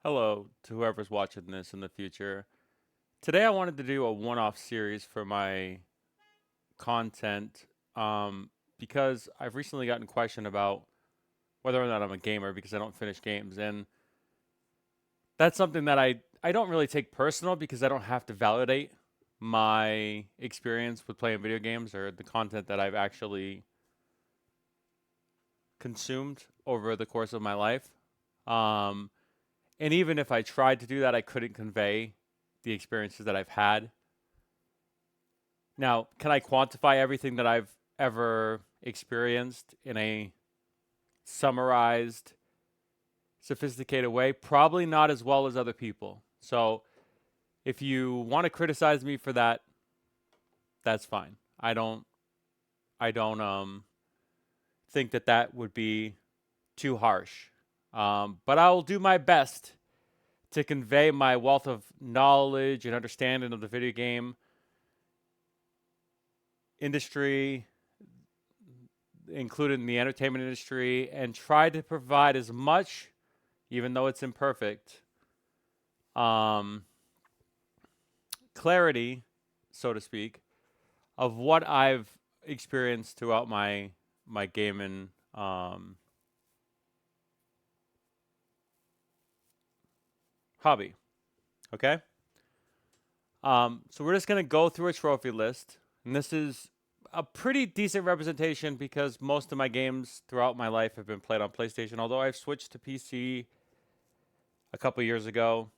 Hello to whoever's watching this in the future. Today I wanted to do a one-off series for my content because I've recently gotten questioned about whether or not I'm a gamer because I don't finish games. And that's something that I don't really take personal because I don't have to validate my experience with playing video games or the content that I've actually consumed over the course of my life. Um, and even if I tried to do that, I couldn't convey the experiences that I've had. Now, can I quantify everything that I've ever experienced in a summarized, sophisticated way? Probably not as well as other people. So, if you want to criticize me for that, that's fine. I don't think that that would be too harsh. But I'll do my best to convey my wealth of knowledge and understanding of the video game industry, included in the entertainment industry, and try to provide as much, even though it's imperfect, um, clarity, so to speak, of what I've experienced throughout my gaming hobby. Okay, so we're just gonna go through a trophy list, and this is a pretty decent representation because most of my games throughout my life have been played on PlayStation. Although I've switched to PC a couple years ago,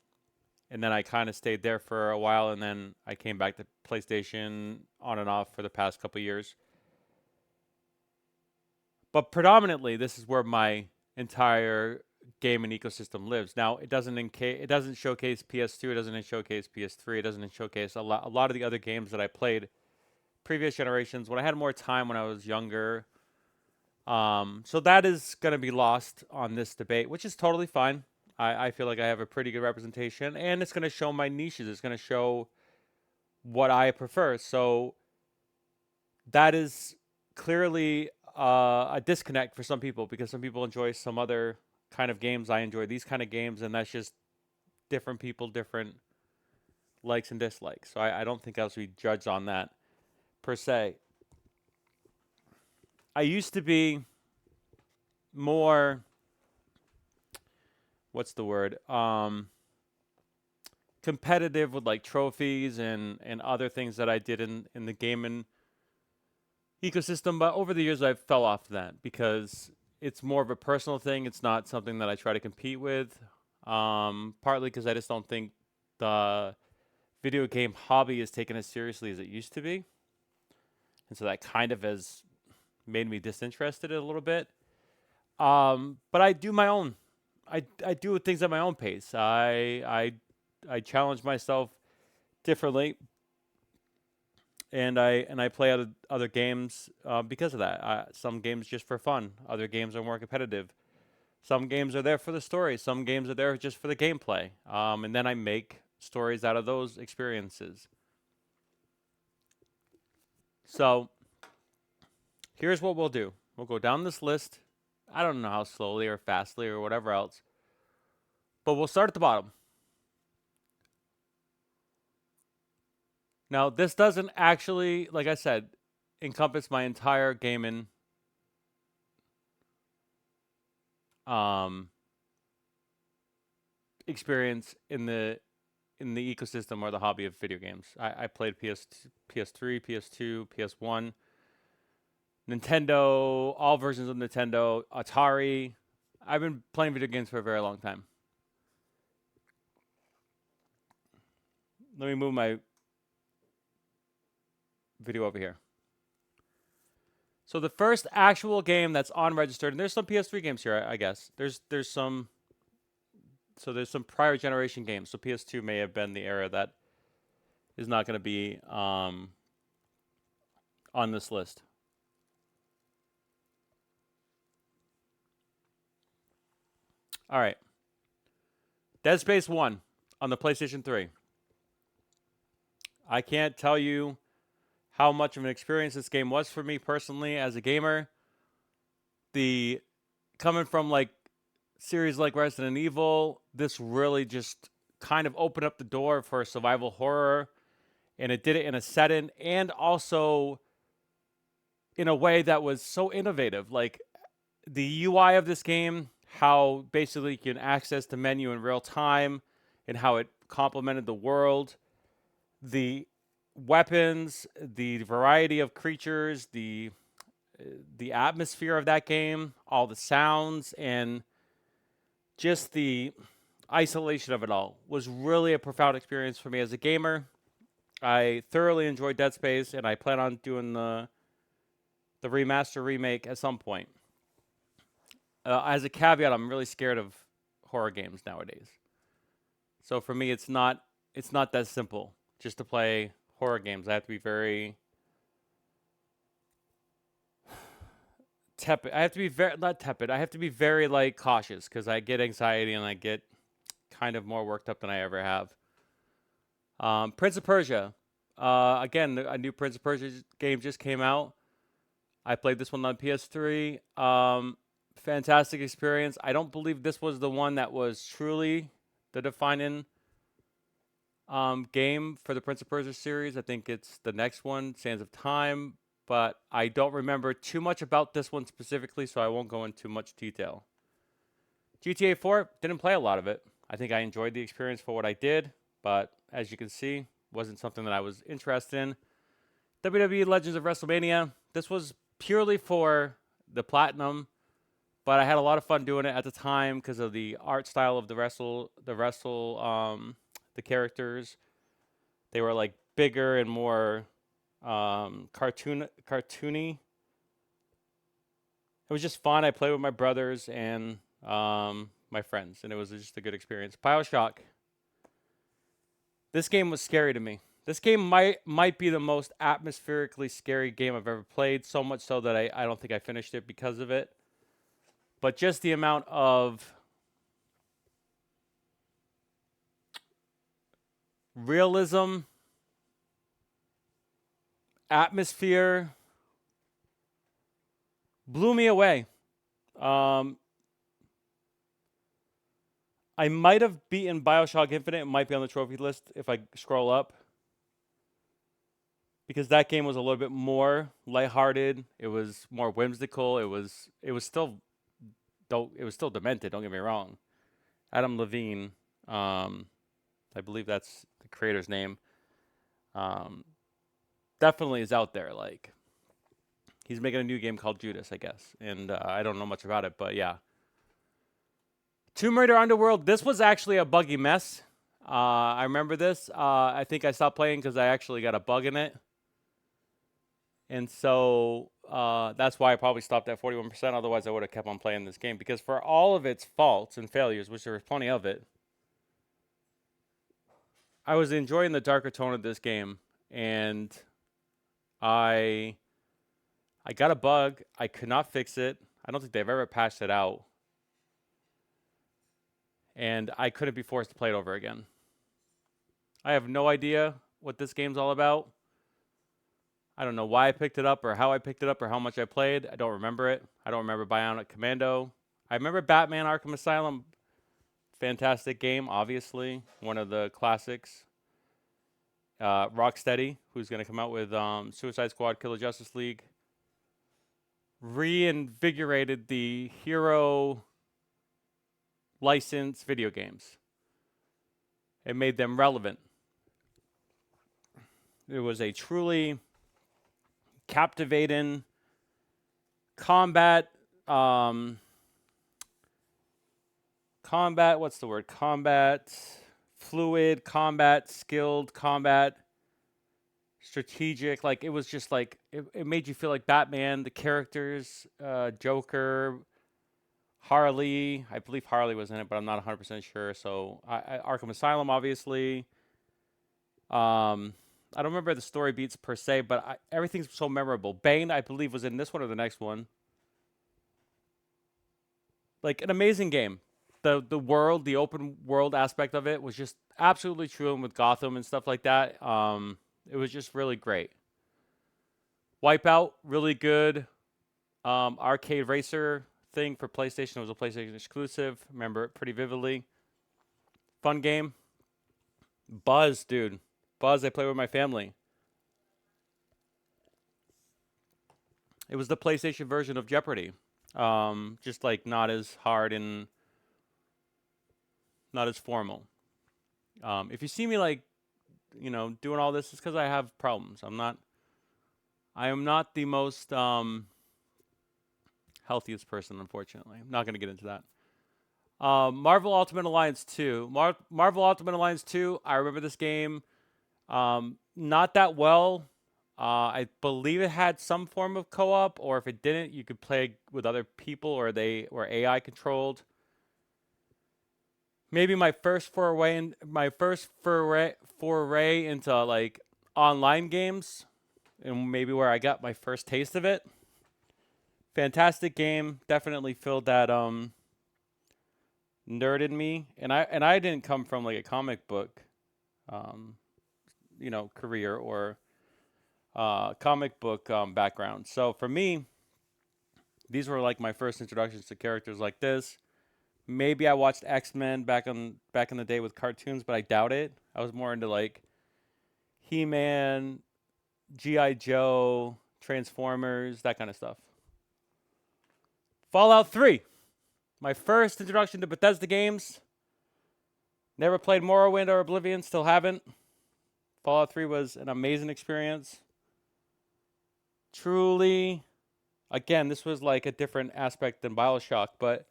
and then I kind of stayed there for a while, and then I came back to PlayStation on and off for the past couple years. But predominantly, this is where my entire gaming ecosystem lives. Now, it doesn't showcase PS2, it doesn't showcase PS3, it doesn't showcase a lot of the other games that I played previous generations when I had more time when I was younger. So that is going to be lost on this debate, which is totally fine. I feel like I have a pretty good representation, and it's going to show my niches. It's going to show what I prefer. So that is clearly a disconnect for some people because some people enjoy some other kind of games. I enjoy these kind of games, and that's just different people, different likes and dislikes. So I don't think I should be judged on that per se. I used to be more, what's the word? Competitive with like trophies and other things that I did in the gaming ecosystem, but over the years I've fell off that because it's more of a personal thing. It's not something that I try to compete with. Partly because I just don't think the video game hobby is taken as seriously as it used to be, and so that kind of has made me disinterested a little bit. But I do my own. I do things at my own pace. I challenge myself differently, and I play other games because of that. Some games just for fun. Other games are more competitive. Some games are there for the story. Some games are there just for the gameplay. And then I make stories out of those experiences. So here's what we'll do. We'll go down this list. I don't know how slowly or fastly or whatever else, but we'll start at the bottom. Now, this doesn't actually, like I said, encompass my entire gaming um, experience in the ecosystem or the hobby of video games. I played PS3, PS2, PS1, Nintendo, all versions of Nintendo, Atari. I've been playing video games for a very long time. Let me move my video over here. So the first actual game that's unregistered, and there's some PS3 games here, I guess. There's some there's some prior generation games. So PS2 may have been the era that is not going to be on this list. All right, Dead Space 1 on the PlayStation 3. I can't tell you how much of an experience this game was for me personally as a gamer. The coming from like series like Resident Evil, this really just kind of opened up the door for survival horror, and it did it in a setting and also in a way that was so innovative. Like the UI of this game, how basically you can access the menu in real time, and how it complemented the world, the weapons, the variety of creatures, the atmosphere of that game, all the sounds, and just the isolation of it all was really a profound experience for me as a gamer. I thoroughly enjoyed Dead Space, and I plan on doing the remaster remake at some point. As a caveat, I'm really scared of horror games nowadays. So for me, it's not that simple just to play horror games. I have to be very tepid. I have to be very not tepid. I have to be very like cautious because I get anxiety and I get kind of more worked up than I ever have. Prince of Persia. Again, a new Prince of Persia game just came out. I played this one on PS3. Fantastic experience. I don't believe this was the one that was truly the defining game for the Prince of Persia series. I think it's the next one, Sands of Time, but I don't remember too much about this one specifically, so I won't go into much detail. GTA 4, didn't play a lot of it. I think I enjoyed the experience for what I did, but as you can see, wasn't something that I was interested in. WWE Legends of WrestleMania, this was purely for the platinum, but I had a lot of fun doing it at the time because of the art style of the characters. They were like bigger and more cartoony. It was just fun. I played with my brothers and my friends, and it was just a good experience. BioShock. This game was scary to me. This game might be the most atmospherically scary game I've ever played, so much so that I don't think I finished it because of it. But just the amount of realism, atmosphere blew me away. I might have beaten BioShock Infinite. It might be on the trophy list if I scroll up. Because that game was a little bit more lighthearted. It was more whimsical. It was still demented, don't get me wrong. Adam Levine, I believe that's the creator's name. Definitely is out there. Like, he's making a new game called Judas, I guess. And I don't know much about it, but yeah. Tomb Raider Underworld, this was actually a buggy mess. I remember this. I think I stopped playing because I actually got a bug in it. And so that's why I probably stopped at 41%. Otherwise, I would have kept on playing this game. Because for all of its faults and failures, which there was plenty of it, I was enjoying the darker tone of this game. And I got a bug. I could not fix it. I don't think they've ever patched it out. And I couldn't be forced to play it over again. I have no idea what this game's all about. I don't know why I picked it up or how I picked it up or how much I played. I don't remember it. I don't remember Bionic Commando. I remember Batman Arkham Asylum. Fantastic game, obviously. One of the classics. Rocksteady, who's going to come out with Suicide Squad, Killer Justice League. Reinvigorated the hero license video games. It made them relevant. It was a truly captivating combat what's the word? Combat fluid, combat skilled, combat strategic. Like, it was just like it made you feel like Batman, the characters, Joker, Harley. I believe Harley was in it, but I'm not 100% sure. So Arkham Asylum, obviously. I don't remember the story beats per se, but everything's so memorable. Bane, I believe, was in this one or the next one. Like, an amazing game. The world, the open world aspect of it was just absolutely true, and with Gotham and stuff like that, it was just really great. Wipeout, really good. Arcade Racer thing for PlayStation. It was a PlayStation exclusive. Remember it pretty vividly. Fun game. Buzz, dude. Buzz, I play with my family. It was the PlayStation version of Jeopardy. Just like not as hard and not as formal. If you see me like, doing all this, it's because I have problems. I am not the most healthiest person, unfortunately. I'm not going to get into that. Marvel Ultimate Alliance 2. Marvel Ultimate Alliance 2, I remember this game not that well. I believe it had some form of co-op, or if it didn't, you could play with other people, or they were AI controlled. Maybe my first foray into like online games, and maybe where I got my first taste of it. Fantastic game, definitely filled that nerd in me, and I didn't come from like a comic book, um, career or comic book background. So for me, these were like my first introductions to characters like this. Maybe I watched X-Men back in the day with cartoons, but I doubt it. I was more into like He-Man, G.I. Joe, Transformers, that kind of stuff. Fallout 3. My first introduction to Bethesda games. Never played Morrowind or Oblivion, still haven't. Fallout 3 was an amazing experience. Truly, again, this was like a different aspect than BioShock, but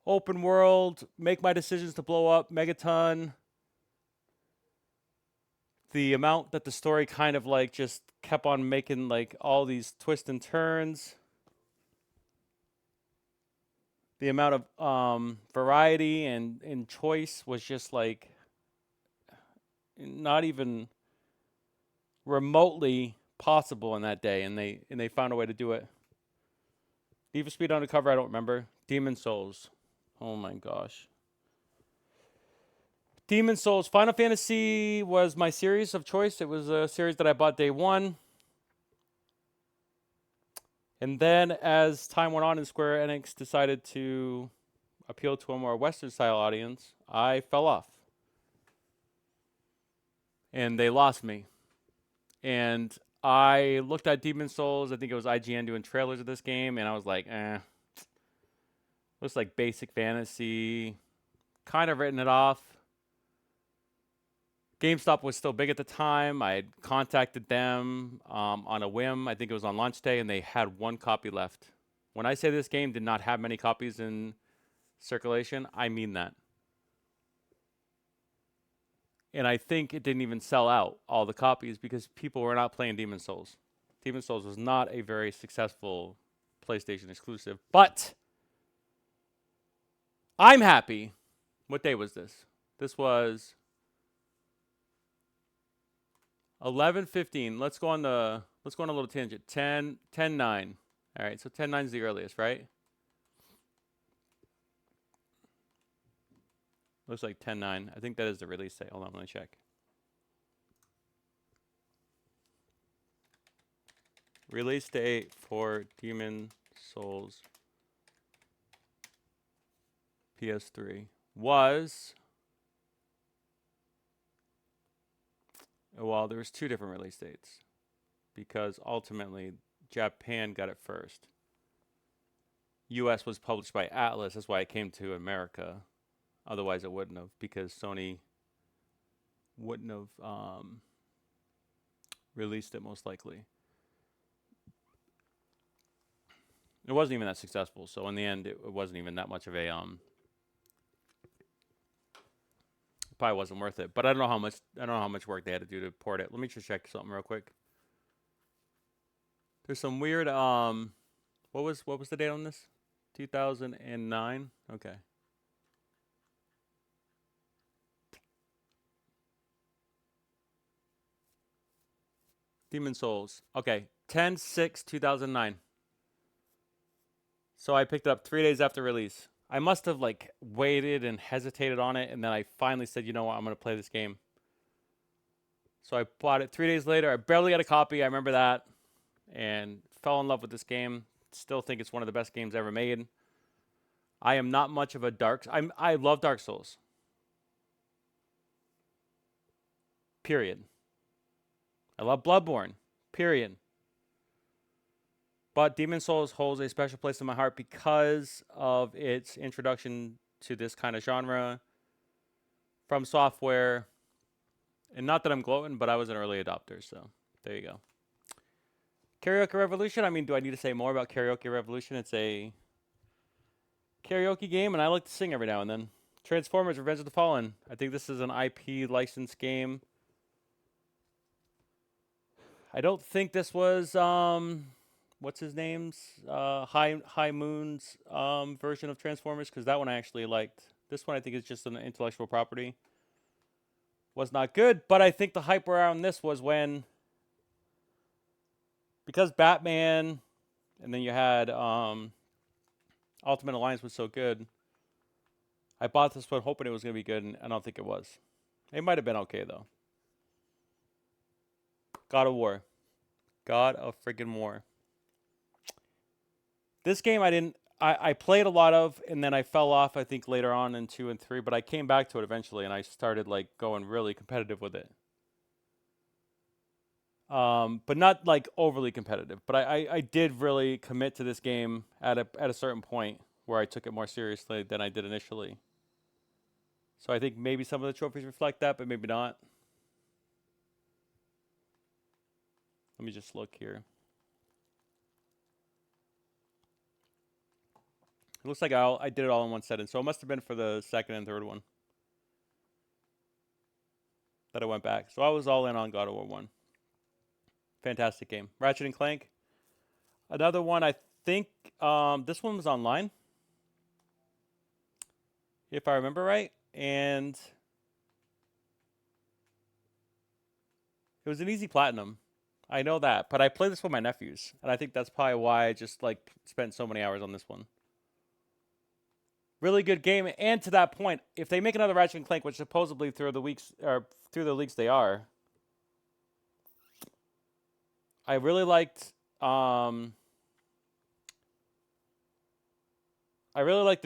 open world, make my decisions to blow up Megaton. The amount that the story kind of like just kept on making like all these twists and turns. The amount of variety and choice was just like not even remotely possible in that day, and they found a way to do it. Need for Speed Undercover, I don't remember. Demon Souls. Oh my gosh. Demon Souls. Final Fantasy was my series of choice. It was a series that I bought day one. And then as time went on and Square Enix decided to appeal to a more Western style audience, I fell off. And they lost me. And I looked at Demon Souls. I think it was IGN doing trailers of this game. And I was like, looks like basic fantasy. Kind of written it off. GameStop was still big at the time. I had contacted them on a whim. I think it was on launch day, and they had one copy left. When I say this game did not have many copies in circulation, I mean that. And I think it didn't even sell out all the copies because people were not playing Demon Souls. Demon Souls was not a very successful PlayStation exclusive, but I'm happy. What day was this? This was 11:15. Let's go on a little tangent. 10:09. All right, so 10:09 is the earliest, right? Looks like 10:09. I think that is the release date. Hold on, let me check. Release date for Demon Souls PS3 was, well, there was two different release dates because ultimately Japan got it first. US was published by Atlas. That's why it came to America. Otherwise, it wouldn't have, because Sony wouldn't have released it most likely. It wasn't even that successful, so in the end, it wasn't even that much of a it probably wasn't worth it. But I don't know how much work they had to do to port it. Let me just check something real quick. There's some weird what was the date on this? 2009. Okay. Demon Souls. Okay, 10/6/2009. So I picked it up 3 days after release. I must have like waited and hesitated on it, and then I finally said, you know what, I'm gonna play this game. So I bought it 3 days later. I barely got a copy. I remember that, and fell in love with this game. Still think it's one of the best games ever made. I am not much of a I love Dark Souls. Period. I love Bloodborne. Period. But Demon Souls holds a special place in my heart because of its introduction to this kind of genre from software. And not that I'm gloating, but I was an early adopter, so there you go. Karaoke Revolution. I mean, do I need to say more about Karaoke Revolution? It's a karaoke game, and I like to sing every now and then. Transformers: Revenge of the Fallen. I think this is an IP licensed game. I don't think this was what's his name's High Moon's version of Transformers, because that one I actually liked. This one I think is just an intellectual property. Was not good, but I think the hype around this was when, because Batman, and then you had Ultimate Alliance was so good. I bought this one hoping it was going to be good, and I don't think it was. It might have been okay, though. God of War. God of friggin' War. This game I played a lot of, and then I fell off, I think, later on in 2 and 3, but I came back to it eventually, and I started, like, going really competitive with it. But not, like, overly competitive. But I did really commit to this game at a certain point where I took it more seriously than I did initially. So I think maybe some of the trophies reflect that, but maybe not. Let me just look here. It looks like I did it all in one setting, so it must have been for the second and third one that I went back. So I was all in on God of War 1. Fantastic game. Ratchet and Clank. Another one, I think this one was online, if I remember right. And it was an easy platinum. I know that, but I played this with my nephews, and I think that's probably why I just like spent so many hours on this one. Really good game, and to that point, if they make another Ratchet and Clank, which supposedly through the leaks they are, I really liked the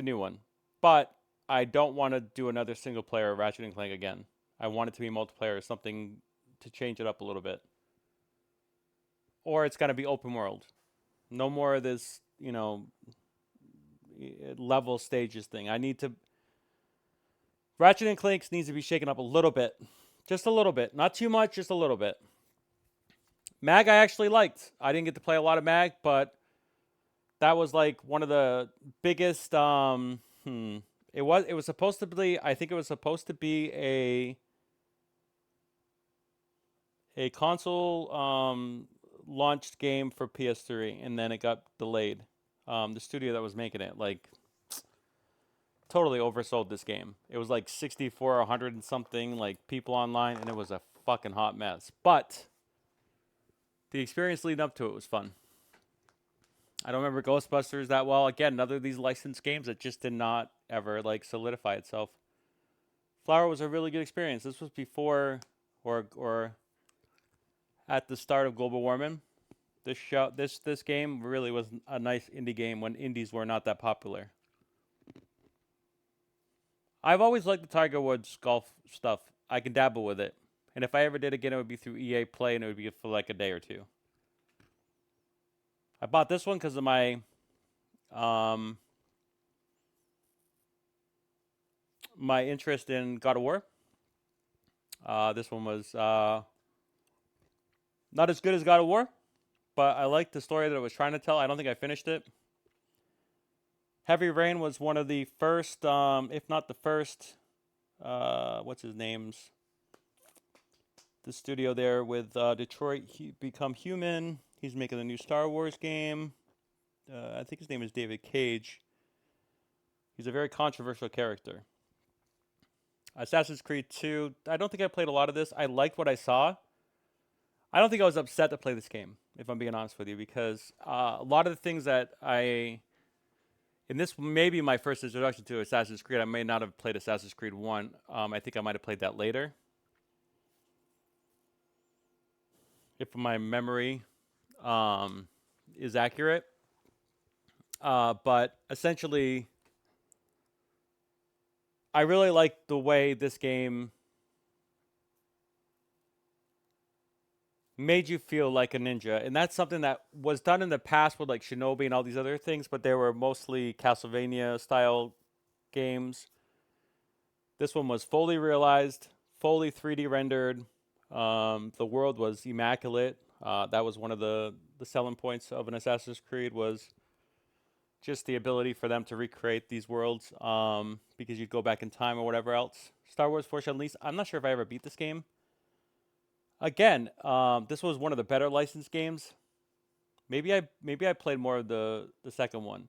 new one, but I don't want to do another single player Ratchet and Clank again. I want it to be multiplayer, something to change it up a little bit. Or it's got to be open world. No more of this, level stages thing. I need to. Ratchet and Clank needs to be shaken up a little bit. Just a little bit. Not too much, just a little bit. Mag I actually liked. I didn't get to play a lot of Mag, but that was like one of the biggest it was supposed to be, I think it was supposed to be a console launched game for PS3, and then it got delayed. The studio that was making it like totally oversold this game. It was like 64 or 100 and something like people online, and it was a fucking hot mess. But the experience leading up to it was fun. I don't remember Ghostbusters that well. Again, another of these licensed games that just did not ever like solidify itself. Flower was a really good experience. This was before or at the start of global warming. This game really was a nice indie game when indies were not that popular. I've always liked the Tiger Woods golf stuff. I can dabble with it. And if I ever did again, it would be through EA Play, and it would be for like a day or two. I bought this one because of my my interest in God of War. This one was not as good as God of War, but I liked the story that it was trying to tell. I don't think I finished it. Heavy Rain was one of the first, if not the first, what's his name's? The studio there with Detroit Become Human. He's making a new Star Wars game. I think his name is David Cage. He's a very controversial character. Assassin's Creed 2. I don't think I played a lot of this. I liked what I saw. I don't think I was upset to play this game, if I'm being honest with you, because a lot of the things that and this may be my first introduction to Assassin's Creed. I may not have played Assassin's Creed 1. I think I might have played that later, if my memory is accurate. But essentially, I really like the way this game made you feel like a ninja, and that's something that was done in the past with like Shinobi and all these other things, but they were mostly Castlevania style games. This one was fully realized, fully 3D rendered. The world was immaculate. That was one of the selling points of an Assassin's Creed was just the ability for them to recreate these worlds because you'd go back in time or whatever else. Star Wars Force Unleashed. I'm not sure if I ever beat this game. Again, this was one of the better licensed games. Maybe I played more of the second one.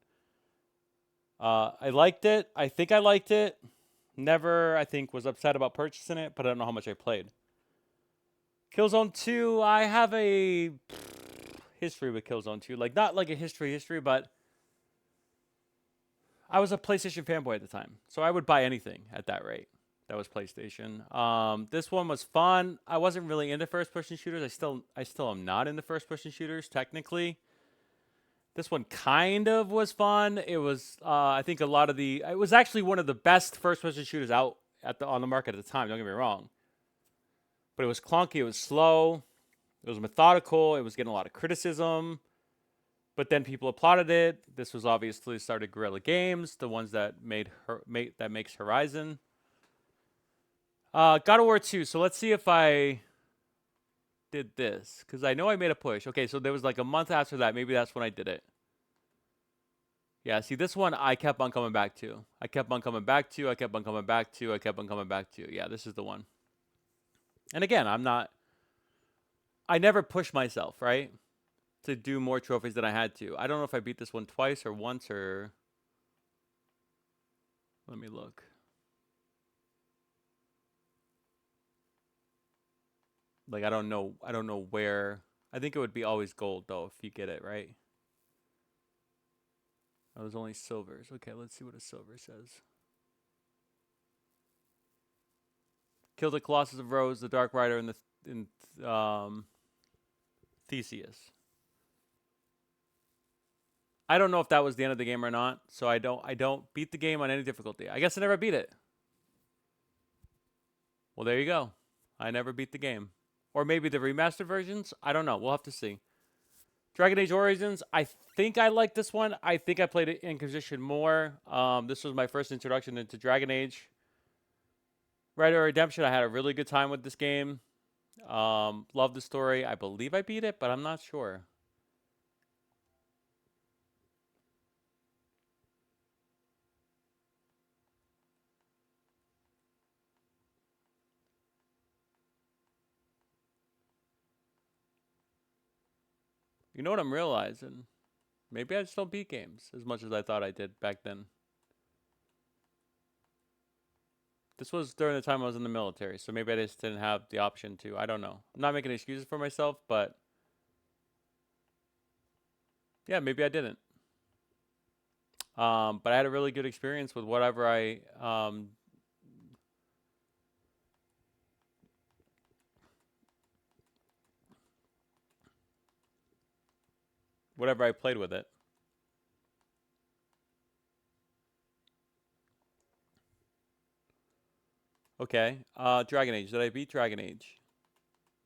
I liked it. I think I liked it. Never, I think, was upset about purchasing it, but I don't know how much I played. Killzone 2, I have a history with Killzone 2. Like, not like a history, but I was a PlayStation fanboy at the time. So I would buy anything at that rate. That was PlayStation. This one was fun. I wasn't really into first-person shooters. I still am not into first-person shooters, technically. This one kind of was fun. It was, I think, it was actually one of the best first-person shooters out on the market at the time. Don't get me wrong, but it was clunky. It was slow. It was methodical. It was getting a lot of criticism, but then people applauded it. This was obviously started Guerrilla Games, the ones that makes Horizon. God of War 2. So let's see if I did this because I know I made a push. Okay, so there was like a month after that. Maybe that's when I did it. Yeah, see, this one I kept on coming back to. I kept on coming back to. I kept on coming back to. I kept on coming back to. Yeah, this is the one. And again, I never pushed myself, right? To do more trophies than I had to. I don't know if I beat this one twice or once or. Let me look. Like, I don't know. I don't know where. I think it would be always gold, though, if you get it, right? Oh, there's only silvers. Okay, let's see what a silver says. Kill the Colossus of Rhodes, the Dark Rider, and Theseus. I don't know if that was the end of the game or not, so I don't beat the game on any difficulty. I guess I never beat it. Well, there you go. I never beat the game. Or maybe the remastered versions? I don't know. We'll have to see. Dragon Age Origins, I think I like this one. I think I played it Inquisition more. This was my first introduction into Dragon Age. Red Dead Redemption, I had a really good time with this game. Love the story. I believe I beat it, but I'm not sure. You know what I'm realizing? Maybe I just don't beat games as much as I thought I did back then. This was during the time I was in the military, so maybe I just didn't have the option to. I don't know. I'm not making excuses for myself, but yeah, maybe I didn't. But I had a really good experience with whatever I played with it. Okay. Dragon Age. Did I beat Dragon Age?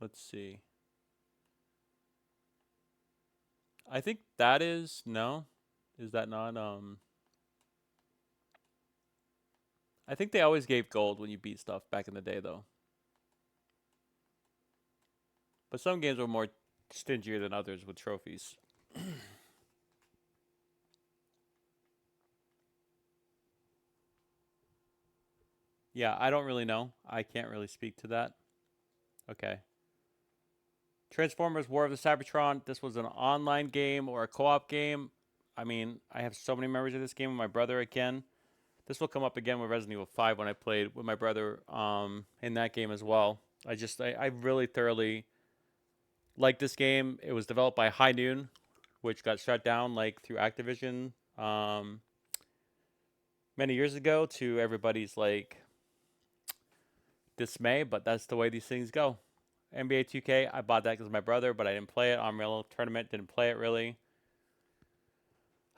Let's see. I think that is no. Is that not I think they always gave gold when you beat stuff back in the day though. But some games were more stingier than others with trophies. Yeah, I don't really know. I can't really speak to that. Okay. Transformers War of the Cybertron. This was an online game or a co-op game. I mean, I have so many memories of this game with my brother again. This will come up again with Resident Evil 5 when I played with my brother in that game as well. I really thoroughly like this game. It was developed by High Noon, which got shut down like through Activision many years ago to everybody's like dismay, but that's the way these things go. NBA 2K, I bought that because my brother, but I didn't play it. Unreal Tournament, didn't play it really.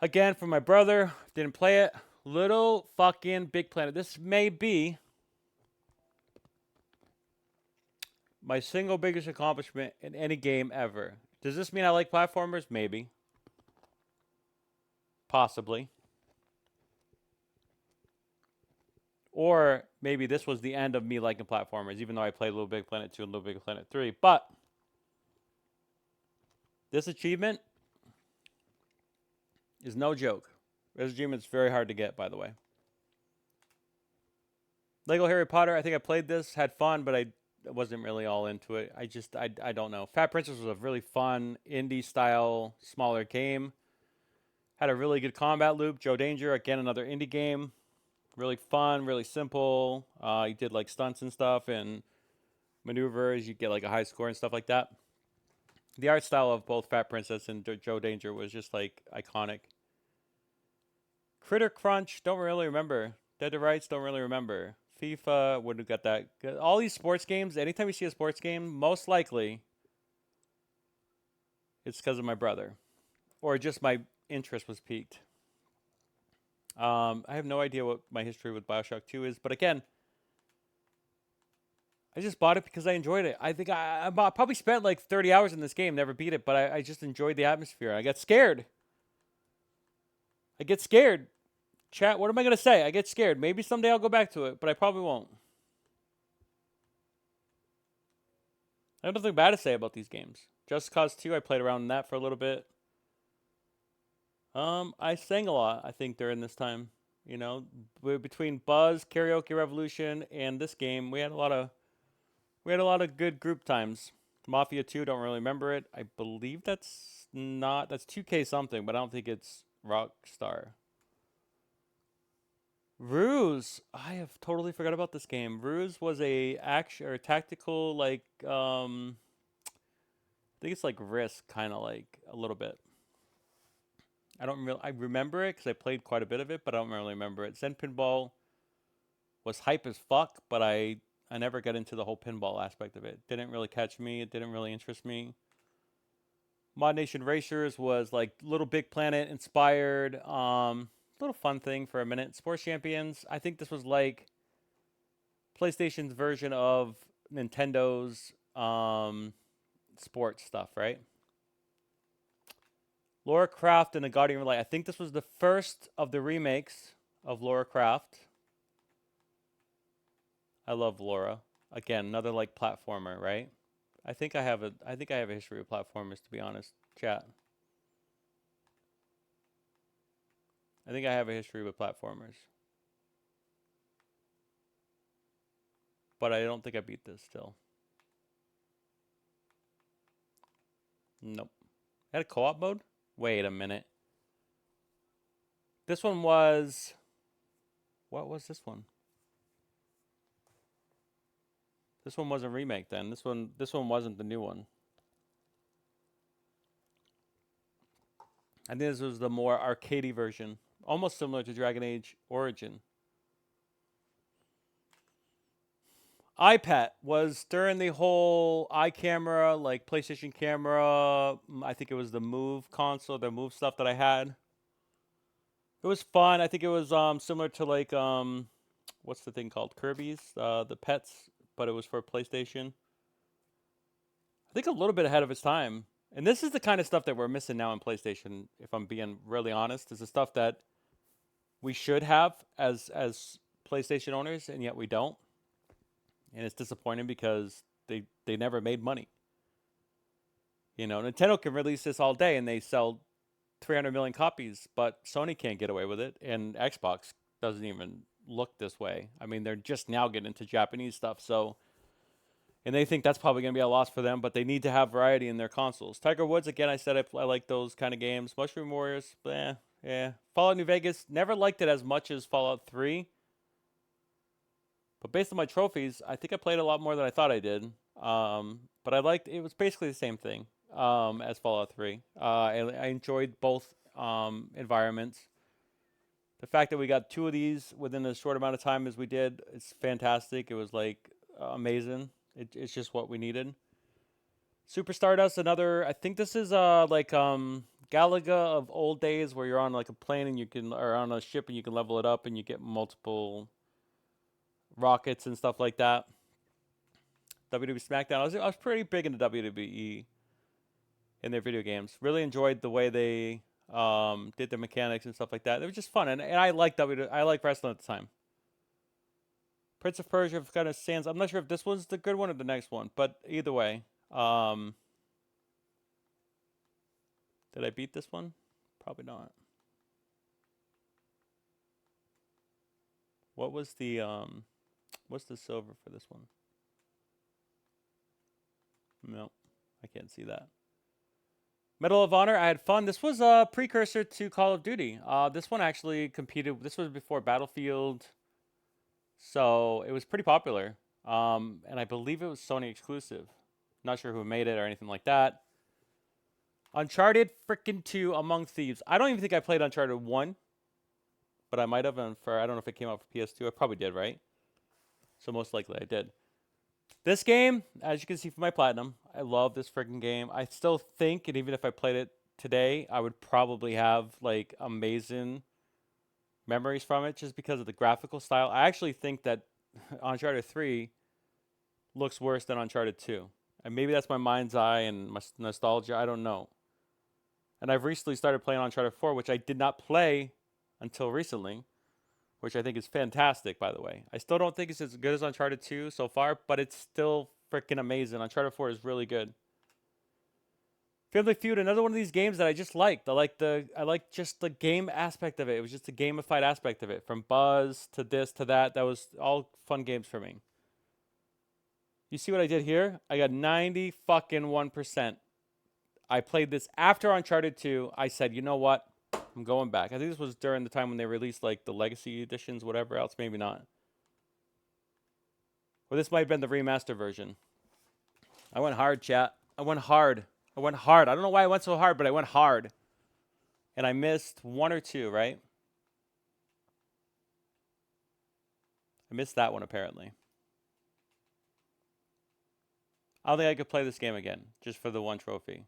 Again, for my brother, didn't play it. Little fucking Big Planet. This may be my single biggest accomplishment in any game ever. Does this mean I like platformers? Maybe. Possibly. Or maybe this was the end of me liking platformers, even though I played Little Big Planet 2 and Little Big Planet 3. But this achievement is no joke. This achievement's very hard to get, by the way. Lego Harry Potter, I think I played this, had fun, but I wasn't really all into it. I don't know. Fat Princess was a really fun indie style, smaller game. Had a really good combat loop. Joe Danger, again, another indie game. Really fun, really simple. You did like stunts and stuff and maneuvers. You get like a high score and stuff like that. The art style of both Fat Princess and Joe Danger was just like iconic. Critter Crunch, don't really remember. Dead to Rights, don't really remember. FIFA, wouldn't have got that. All these sports games, anytime you see a sports game, most likely it's because of my brother. Or just my interest was piqued. I have no idea what my history with Bioshock 2 is, but again, I just bought it because I enjoyed it. I think I probably spent like 30 hours in this game, never beat it, but I just enjoyed the atmosphere. I got scared. I get scared. Chat, what am I going to say? I get scared. Maybe someday I'll go back to it, but I probably won't. I have nothing bad to say about these games. Just Cause 2, I played around in that for a little bit. I sang a lot, I think, during this time. You know, between Buzz, Karaoke Revolution, and this game, we had a lot of good group times. Mafia 2, don't really remember it. I believe that's 2K something, but I don't think it's Rockstar. Ruse, I have totally forgot about this game. Ruse was a action or tactical I think it's like Risk, kind of like a little bit. I remember it because I played quite a bit of it, but I don't really remember it. Zen Pinball was hype as fuck, but I never got into the whole pinball aspect of it. Didn't really catch me. It didn't really interest me. Mod Nation Racers was like Little Big Planet inspired. Little fun thing for a minute. Sports Champions, I think this was like PlayStation's version of Nintendo's sports stuff, right? Lara Croft and the Guardian of Light. I think this was the first of the remakes of Lara Croft. I love Lara. Again, another like platformer, right? I think I have a history with platformers, to be honest. Chat. I think I have a history with platformers. But I don't think I beat this still. Nope. Had a co-op mode? Wait a minute. This one was... What was this one? This one was a remake then. This one wasn't the new one. I think this was the more arcadey version. Almost similar to Dragon Age Origin. iPad was during the whole iCamera, like PlayStation camera. I think it was the Move console, the Move stuff that I had. It was fun. I think it was similar to like what's the thing called? Kirby's, the pets, but it was for PlayStation. I think a little bit ahead of its time. And this is the kind of stuff that we're missing now in PlayStation, if I'm being really honest. Is the stuff that we should have as PlayStation owners, and yet we don't. And it's disappointing because they never made money. You know, Nintendo can release this all day and they sell 300 million copies, but Sony can't get away with it, and Xbox doesn't even look this way. I mean, they're just now getting into Japanese stuff, so... And they think that's probably going to be a loss for them, but they need to have variety in their consoles. Tiger Woods, again, I said I like those kind of games. Mushroom Warriors, yeah. Fallout New Vegas, never liked it as much as Fallout 3. But based on my trophies, I think I played a lot more than I thought I did. But I liked, it was basically the same thing as Fallout 3. I enjoyed both environments. The fact that we got 2 of these within as short amount of time as we did, it's fantastic. It was like amazing. It's just what we needed. Super Stardust, another, I think this is like Galaga of old days where you're on like a plane and you can, or on a ship and you can level it up and you get multiple rockets and stuff like that. WWE SmackDown. I was pretty big into WWE in their video games. Really enjoyed the way they did their mechanics and stuff like that. It was just fun, and I like I like wrestling at the time. Prince of Persia kind of stands. I'm not sure if this was the good one or the next one, but either way, did I beat this one? Probably not. What was the what's the silver for this one? No, I can't see that. Medal of Honor, I had fun. This was a precursor to Call of Duty. This one actually competed. This was before Battlefield, so it was pretty popular. And I believe it was Sony exclusive. Not sure who made it or anything like that. Uncharted freaking 2 Among Thieves. I don't even think I played Uncharted 1, but I might have. For I don't know if it came out for PS2. I probably did, right? So most likely I did. This game, as you can see from my platinum, I love this freaking game. I still think, and even if I played it today, I would probably have like amazing memories from it just because of the graphical style. I actually think that Uncharted 3 looks worse than Uncharted 2. And maybe that's my mind's eye and my nostalgia. I don't know. And I've recently started playing Uncharted 4, which I did not play until recently, which I think is fantastic, by the way. I still don't think it's as good as Uncharted 2 so far, but it's still freaking amazing. Uncharted 4 is really good. Family Feud, another one of these games that I just liked. I like just the game aspect of it. It was just a gamified aspect of it. From Buzz to this to that. That was all fun games for me. You see what I did here? I got 90 fucking 1%. I played this after Uncharted 2. I said, you know what? I'm going back. I think this was during the time when they released like the Legacy editions, whatever else. Maybe not. Or this might have been the remaster version. I went hard, chat. I went hard. I went hard. I don't know why I went so hard, but I went hard. And I missed one or two, right? I missed that one, apparently. I don't think I could play this game again, just for the one trophy.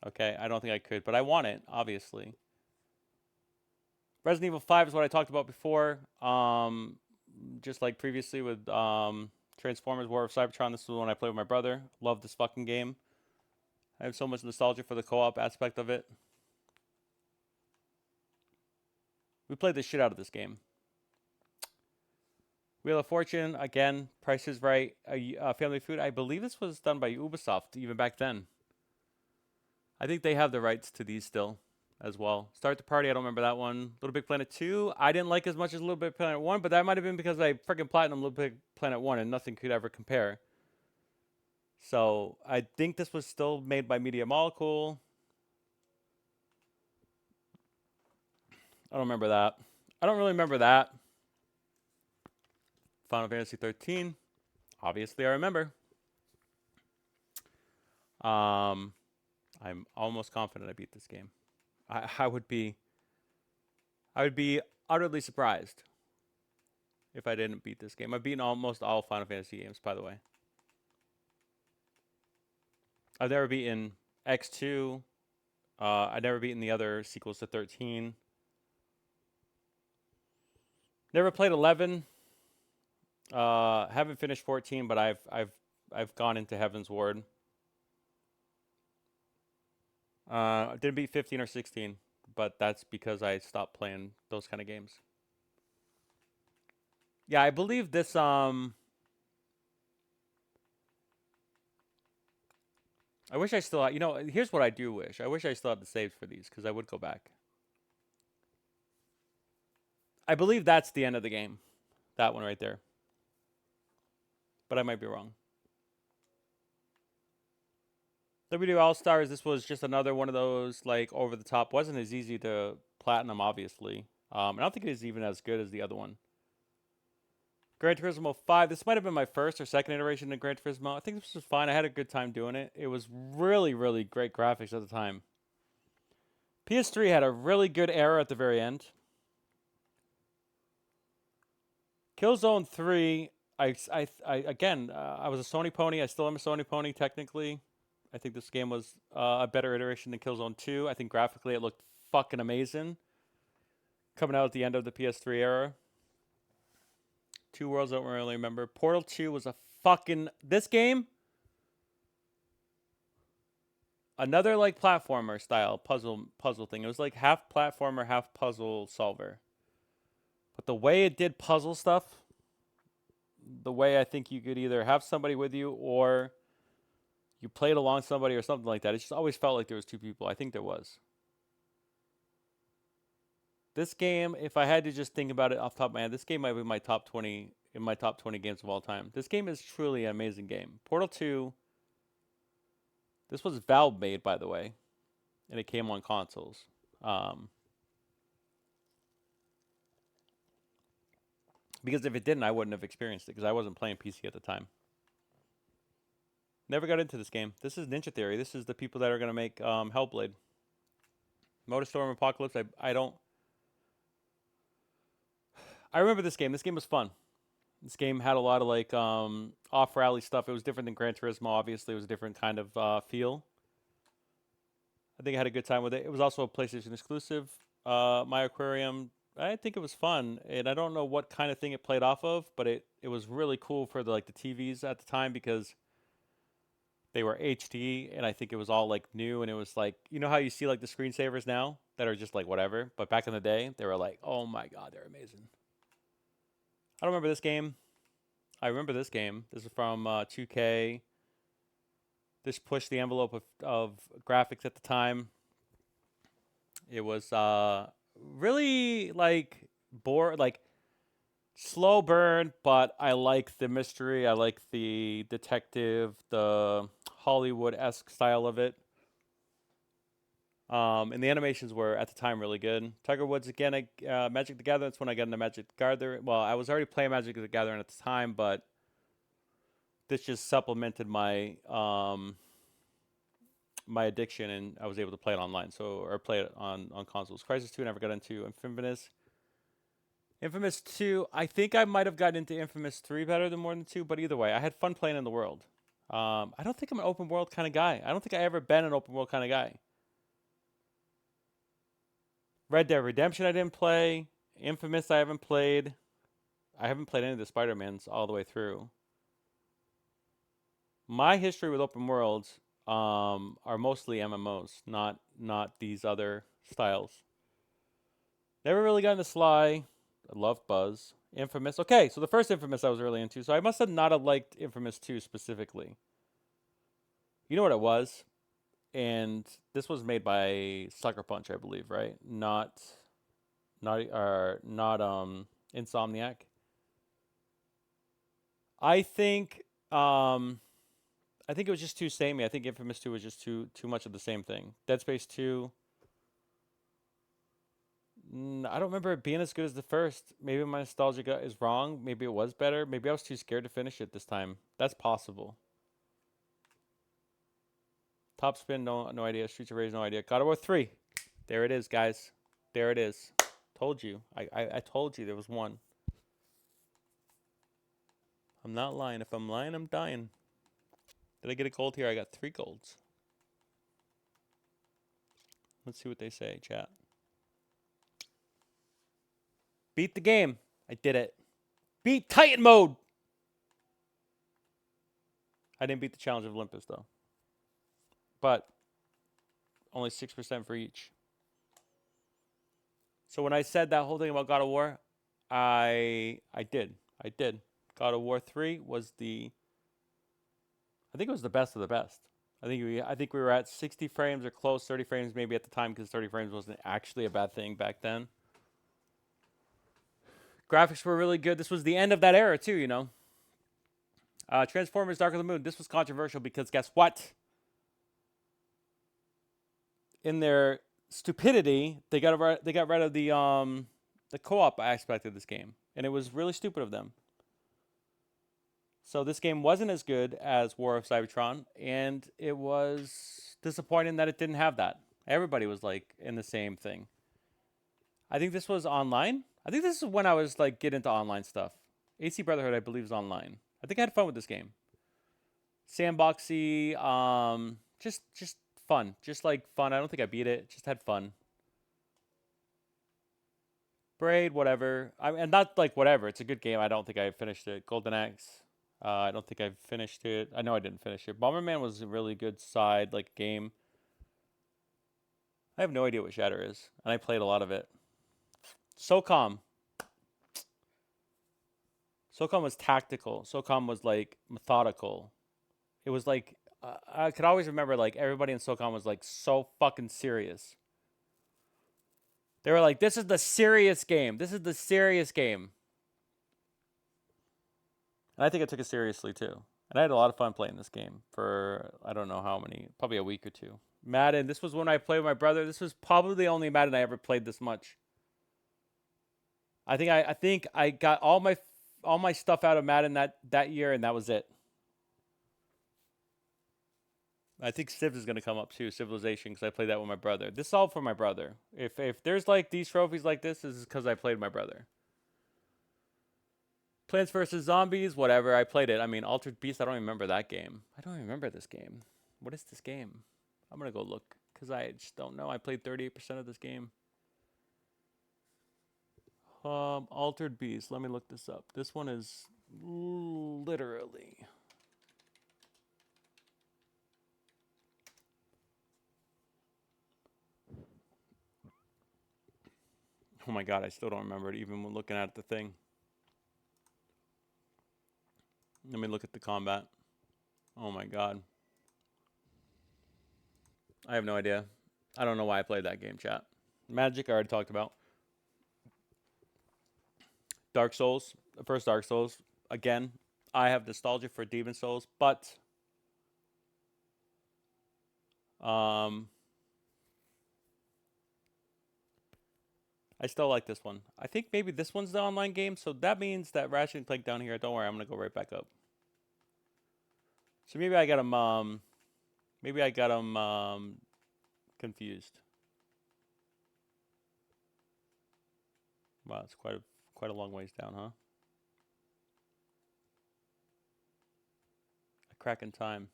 Okay, I don't think I could, but I want it, obviously. Resident Evil 5 is what I talked about before. Just like previously with Transformers War of Cybertron, this was the one I played with my brother. Love this fucking game. I have so much nostalgia for the co-op aspect of it. We played the shit out of this game. Wheel of Fortune, again, Price is Right, Family Feud. I believe this was done by Ubisoft even back then. I think they have the rights to these still as well. Start the Party, I don't remember that one. Little Big Planet 2, I didn't like as much as Little Big Planet 1, but that might have been because I freaking platinum Little Big Planet 1 and nothing could ever compare. So I think this was still made by Media Molecule. I don't remember that. I don't really remember that. Final Fantasy 13. Obviously, I remember. I'm almost confident I beat this game. I would be utterly surprised if I didn't beat this game. I've beaten almost all Final Fantasy games, by the way. I've never beaten X2. I've never beaten the other sequels to 13. Never played 11. Haven't finished 14, but I've gone into Heaven's Ward. Didn't beat 15 or 16, but that's because I stopped playing those kind of games. Yeah, I believe this I wish I still had, here's what I do wish. I wish I still had the saves for these because I would go back. I believe that's the end of the game. That one right there. But I might be wrong. WWE All-Stars, this was just another one of those, like, over the top. Wasn't as easy to platinum, obviously. I don't think it is even as good as the other one. Gran Turismo 5. This might have been my first or second iteration of Gran Turismo. I think this was fine. I had a good time doing it. It was really, really great graphics at the time. PS3 had a really good era at the very end. Killzone 3, I was a Sony pony. I still am a Sony pony, technically. I think this game was a better iteration than Killzone 2. I think graphically it looked fucking amazing. Coming out at the end of the PS3 era. Two Worlds, I don't really remember. Portal 2 was a fucking... This game, another like platformer style puzzle thing. It was like half platformer, half puzzle solver. But the way it did puzzle stuff, the way I think you could either have somebody with you or you played along somebody or something like that. It just always felt like there was two people. I think there was. This game, if I had to just think about it off the top of my head, this game might be my top 20 in my top 20 games of all time. This game is truly an amazing game. Portal 2, this was Valve made, by the way, and it came on consoles. Because if it didn't, I wouldn't have experienced it because I wasn't playing PC at the time. Never got into this game. This is Ninja Theory. This is the people that are going to make Hellblade. Motorstorm Apocalypse, I don't... I remember this game. This game was fun. This game had a lot of like off-rally stuff. It was different than Gran Turismo, obviously. It was a different kind of feel. I think I had a good time with it. It was also a PlayStation exclusive. My Aquarium, I think it was fun. And I don't know what kind of thing it played off of, but it was really cool for the TVs at the time because they were HD, and I think it was all like new, and it was like, you know how you see like the screensavers now that are just like whatever, but back in the day they were like, oh my god, they're amazing. I don't remember this game. I remember this game. This is from 2K. This pushed the envelope of graphics at the time. It was really like slow burn, but I like the mystery. I like the detective, the Hollywood-esque style of it. And the animations were at the time really good. Tiger Woods again, Magic the Gathering. That's when I got into Magic the Gathering. Well, I was already playing Magic the Gathering at the time, but this just supplemented my my addiction, and I was able to play it online. Or play it on consoles. Crisis 2, I never got into. Infamous 2, I think I might have gotten into Infamous 3 better than more than 2, but either way, I had fun playing in the world. I don't think I'm an open world kind of guy. I don't think I ever been an open world kind of guy. Red Dead Redemption I didn't play. Infamous I haven't played. I haven't played any of the Spider-Mans all the way through. My history with open worlds are mostly MMOs, not these other styles. Never really got into Sly. I love Buzz. Infamous. Okay, so the first Infamous I was really into, so I must have not have liked Infamous 2 specifically. You know what it was? And this was made by Sucker Punch, I believe, right? Not Insomniac. I think it was just too samey. I think Infamous 2 was just too much of the same thing. Dead Space 2, I don't remember it being as good as the first. Maybe my nostalgia is wrong. Maybe it was better. Maybe I was too scared to finish it this time. That's possible. Top Spin, no idea. Streets of Rage, no idea. God of War 3. There it is, guys. There it is. Told you. I told you there was one. I'm not lying. If I'm lying, I'm dying. Did I get a gold here? I got 3 golds. Let's see what they say, chat. Beat the game. I did it. Beat Titan mode. I didn't beat the Challenge of Olympus, though. But only 6% for each. So when I said that whole thing about God of War, I did. God of War 3 was I think it was the best of the best. I think we were at 60 frames or close, 30 frames maybe at the time, because 30 frames wasn't actually a bad thing back then. Graphics were really good. This was the end of that era too, you know. Transformers: Dark of the Moon. This was controversial because guess what? In their stupidity, they got rid of the co-op aspect of this game, and it was really stupid of them. So this game wasn't as good as War of Cybertron, and it was disappointing that it didn't have that. Everybody was like in the same thing. I think this was online. I think this is when I was like getting into online stuff. AC Brotherhood, I believe, is online. I think I had fun with this game. Sandboxy, Just fun. Just like fun. I don't think I beat it. Just had fun. Braid, whatever. And not like whatever. It's a good game. I don't think I finished it. Golden Axe. I don't think I've finished it. I know I didn't finish it. Bomberman was a really good side like game. I have no idea what Shatter is, and I played a lot of it. SOCOM. SOCOM was tactical. SOCOM was like methodical. It was like I could always remember like everybody in SOCOM was like so fucking serious. They were like, "This is the serious game. This is the serious game." And I think I took it seriously too. And I had a lot of fun playing this game for I don't know how many, probably a week or two. Madden. This was when I played with my brother. This was probably the only Madden I ever played this much. I think I got all my stuff out of Madden that year, and that was it. I think Civ is gonna come up too, Civilization, because I played that with my brother. This is all for my brother. If there's like these trophies like this is because I played my brother. Plants vs Zombies, whatever. I played it. I mean, Altered Beast. I don't even remember that game. I don't even remember this game. What is this game? I'm gonna go look because I just don't know. I played 38% of this game. Altered Beast. Let me look this up. This one is literally. Oh my god, I still don't remember it even when looking at the thing. Let me look at the combat. Oh my god. I have no idea. I don't know why I played that game, chat. Magic, I already talked about. Dark Souls, the first Dark Souls. Again, I have nostalgia for Demon Souls, but um, I still like this one. I think maybe this one's the online game, so that means that Ratchet and Clank down here. Don't worry, I'm gonna go right back up. So maybe I got him. Maybe I got him confused. Wow, it's quite a long ways down, huh? A crack in time.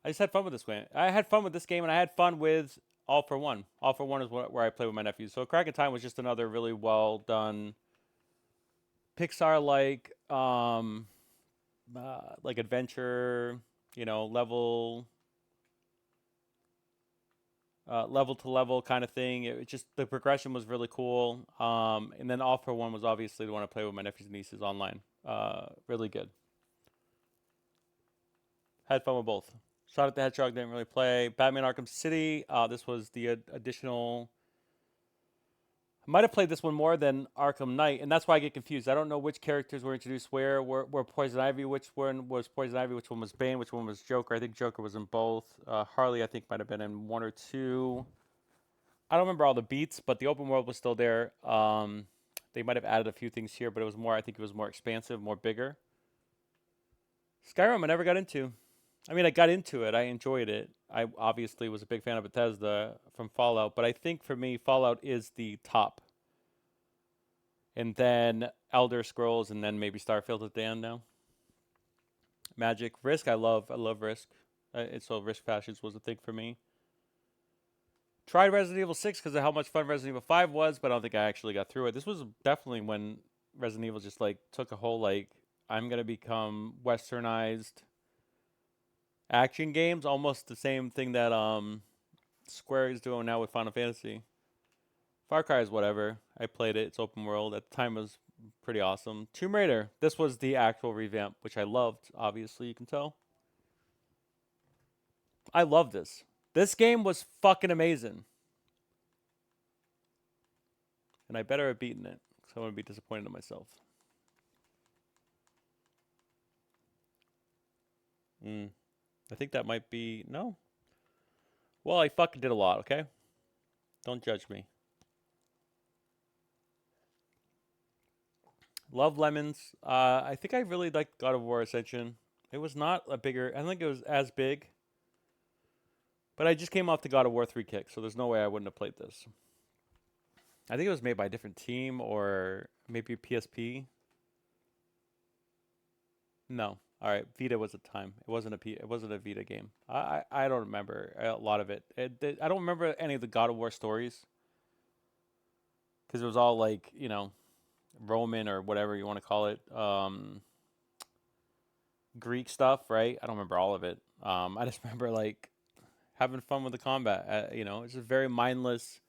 I just had fun with this game. I had fun with this game, and I had fun with All for One. All for One is where I play with my nephews. So Crack in Time was just another really well done Pixar like adventure, level to level kind of thing. It just the progression was really cool. And then All for One was obviously the one I play with my nephews and nieces online. Really good. Had fun with both. Sonic the Hedgehog didn't really play. Batman Arkham City. This was the additional. I might have played this one more than Arkham Knight, and that's why I get confused. I don't know which characters were introduced where. Were Poison Ivy? Which one was Poison Ivy? Which one was Bane? Which one was Joker? I think Joker was in both. Harley, I think, might have been in one or two. I don't remember all the beats, but the open world was still there. They might have added a few things here, but it was more. I think it was more expansive, more bigger. Skyrim, I never got into. I mean, I got into it. I enjoyed it. I obviously was a big fan of Bethesda from Fallout, but I think for me, Fallout is the top. And then Elder Scrolls, and then maybe Starfield at the end now. Magic, Risk, I love Risk. So Risk Passions was a thing for me. Tried Resident Evil 6 because of how much fun Resident Evil 5 was, but I don't think I actually got through it. This was definitely when Resident Evil just like took a whole like I'm gonna become westernized action games, almost the same thing that Square is doing now with Final Fantasy. Far Cry is whatever. I played it. It's open world. At the time it was pretty awesome. Tomb Raider. This was the actual revamp, which I loved, obviously, you can tell. I love this. This game was fucking amazing. And I better have beaten it, because I want to be disappointed in myself. I think that might be... No. Well, I fucking did a lot, okay? Don't judge me. Love Lemons. I think I really liked God of War Ascension. It was not a bigger... I don't think it was as big. But I just came off the God of War 3 kick, so there's no way I wouldn't have played this. I think it was made by a different team or maybe PSP. No. All right, Vita was a time. It wasn't a Vita game. I don't remember a lot of it. I don't remember any of the God of War stories because it was all like Roman or whatever you want to call it, Greek stuff, right? I don't remember all of it. I just remember like having fun with the combat. It's a very mindless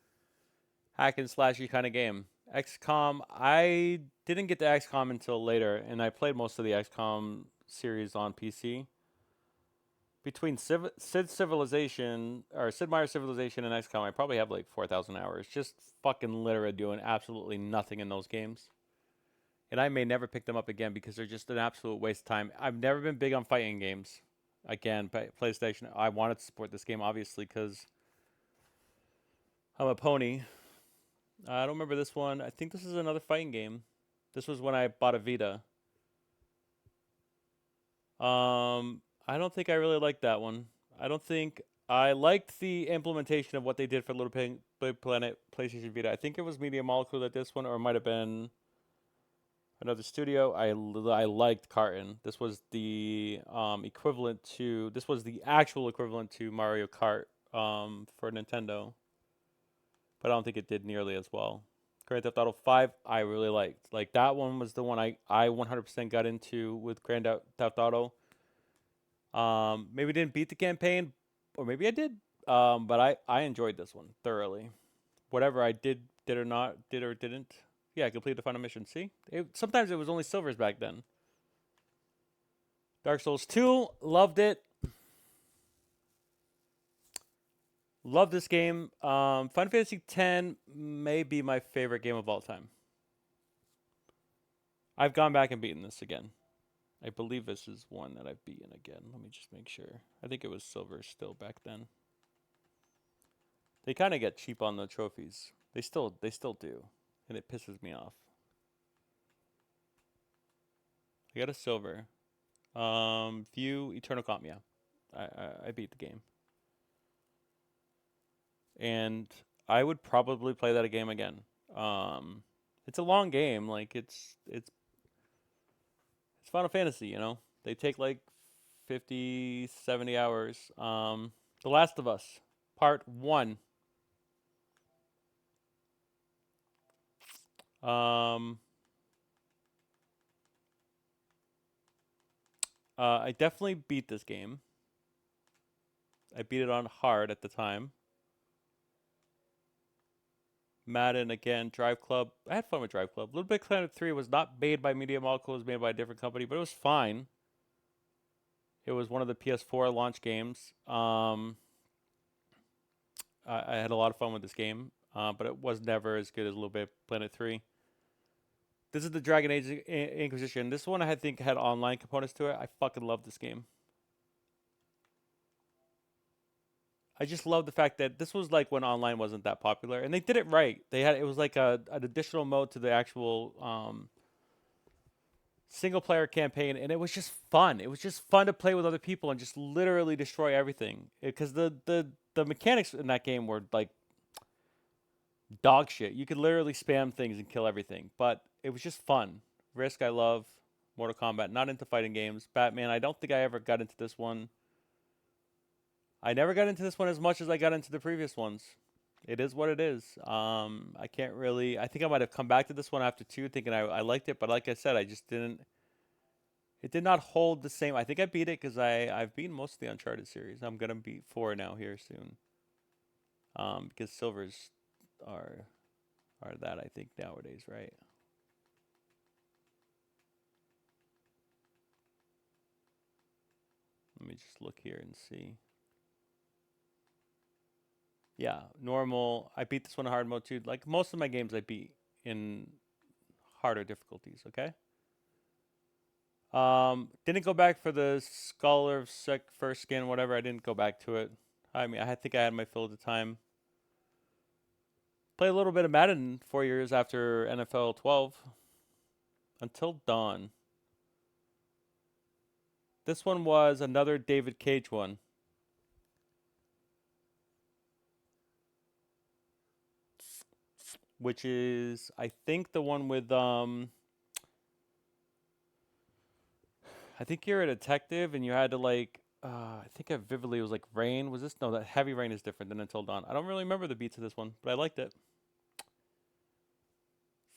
hack and slashy kind of game. XCOM, I didn't get to XCOM until later, and I played most of the XCOM series on PC. Between Sid Meier's Civilization and XCOM, I probably have like 4,000 hours. Just fucking literally doing absolutely nothing in those games. And I may never pick them up again because they're just an absolute waste of time. I've never been big on fighting games. Again, PlayStation, I wanted to support this game obviously because I'm a pony. I don't remember this one. I think this is another fighting game. This was when I bought a Vita. I don't think I really liked that one. I don't think I liked the implementation of what they did for Little Big Planet PlayStation Vita. I think it was Media Molecule that this one, or it might have been another studio. I liked Carton. This was the equivalent to. This was the actual equivalent to Mario Kart for Nintendo, but I don't think it did nearly as well. Grand Theft Auto 5, I really liked. Like that one was the one I 100% got into with Grand Theft Auto. Maybe didn't beat the campaign, or maybe I did. But I enjoyed this one thoroughly. Whatever I did or not, did or didn't. Yeah, I completed the final mission. See, sometimes it was only silvers back then. Dark Souls 2, loved it. Love this game. Final Fantasy X may be my favorite game of all time. I've gone back and beaten this again. I believe this is one that I've beaten again. Let me just make sure. I think it was silver still back then. They kind of get cheap on the trophies. They still do, and it pisses me off. I got a silver. View Eternal Comp. Yeah, I beat the game, and I would probably play that a game again. It's a long game. Like it's Final Fantasy. They take like 50, 70 hours. The Last of Us, Part One. Um, I definitely beat this game. I beat it on hard at the time. Madden again, Drive Club. I had fun with Drive Club. Little Big Planet 3 was not made by Media Molecule, it was made by a different company, but it was fine. It was one of the PS4 launch games. I had a lot of fun with this game, but it was never as good as Little Big Planet 3. This is the Dragon Age Inquisition. This one I think had online components to it. I fucking love this game. I just love the fact that this was like when online wasn't that popular, and they did it right. It was like an additional mode to the actual single player campaign, and it was just fun. It was just fun to play with other people and just literally destroy everything. Because the mechanics in that game were like dog shit. You could literally spam things and kill everything, but it was just fun. Risk I love. Mortal Kombat, not into fighting games. Batman, I don't think I ever got into this one. I never got into this one as much as I got into the previous ones. It is what it is. I can't really. I think I might have come back to this one after two, thinking I liked it, but like I said, I just didn't. It did not hold the same. I think I beat it because I've beaten most of the Uncharted series. I'm gonna beat four now here soon. Because silvers are are that I think nowadays, right? Let me just look here and see. Yeah, normal. I beat this one in hard mode too. Like most of my games, I beat in harder difficulties. Okay. Didn't go back for the Scholar of First Skin, whatever. I didn't go back to it. I mean, I think I had my fill at the time. Played a little bit of Madden 4 years after NFL 12 until Dawn. This one was another David Cage one. Which is I think the one with I think you're a detective and you had to like. I think I vividly was like Rain. Was this? No, that Heavy Rain is different than Until Dawn. I don't really remember the beats of this one, but I liked it.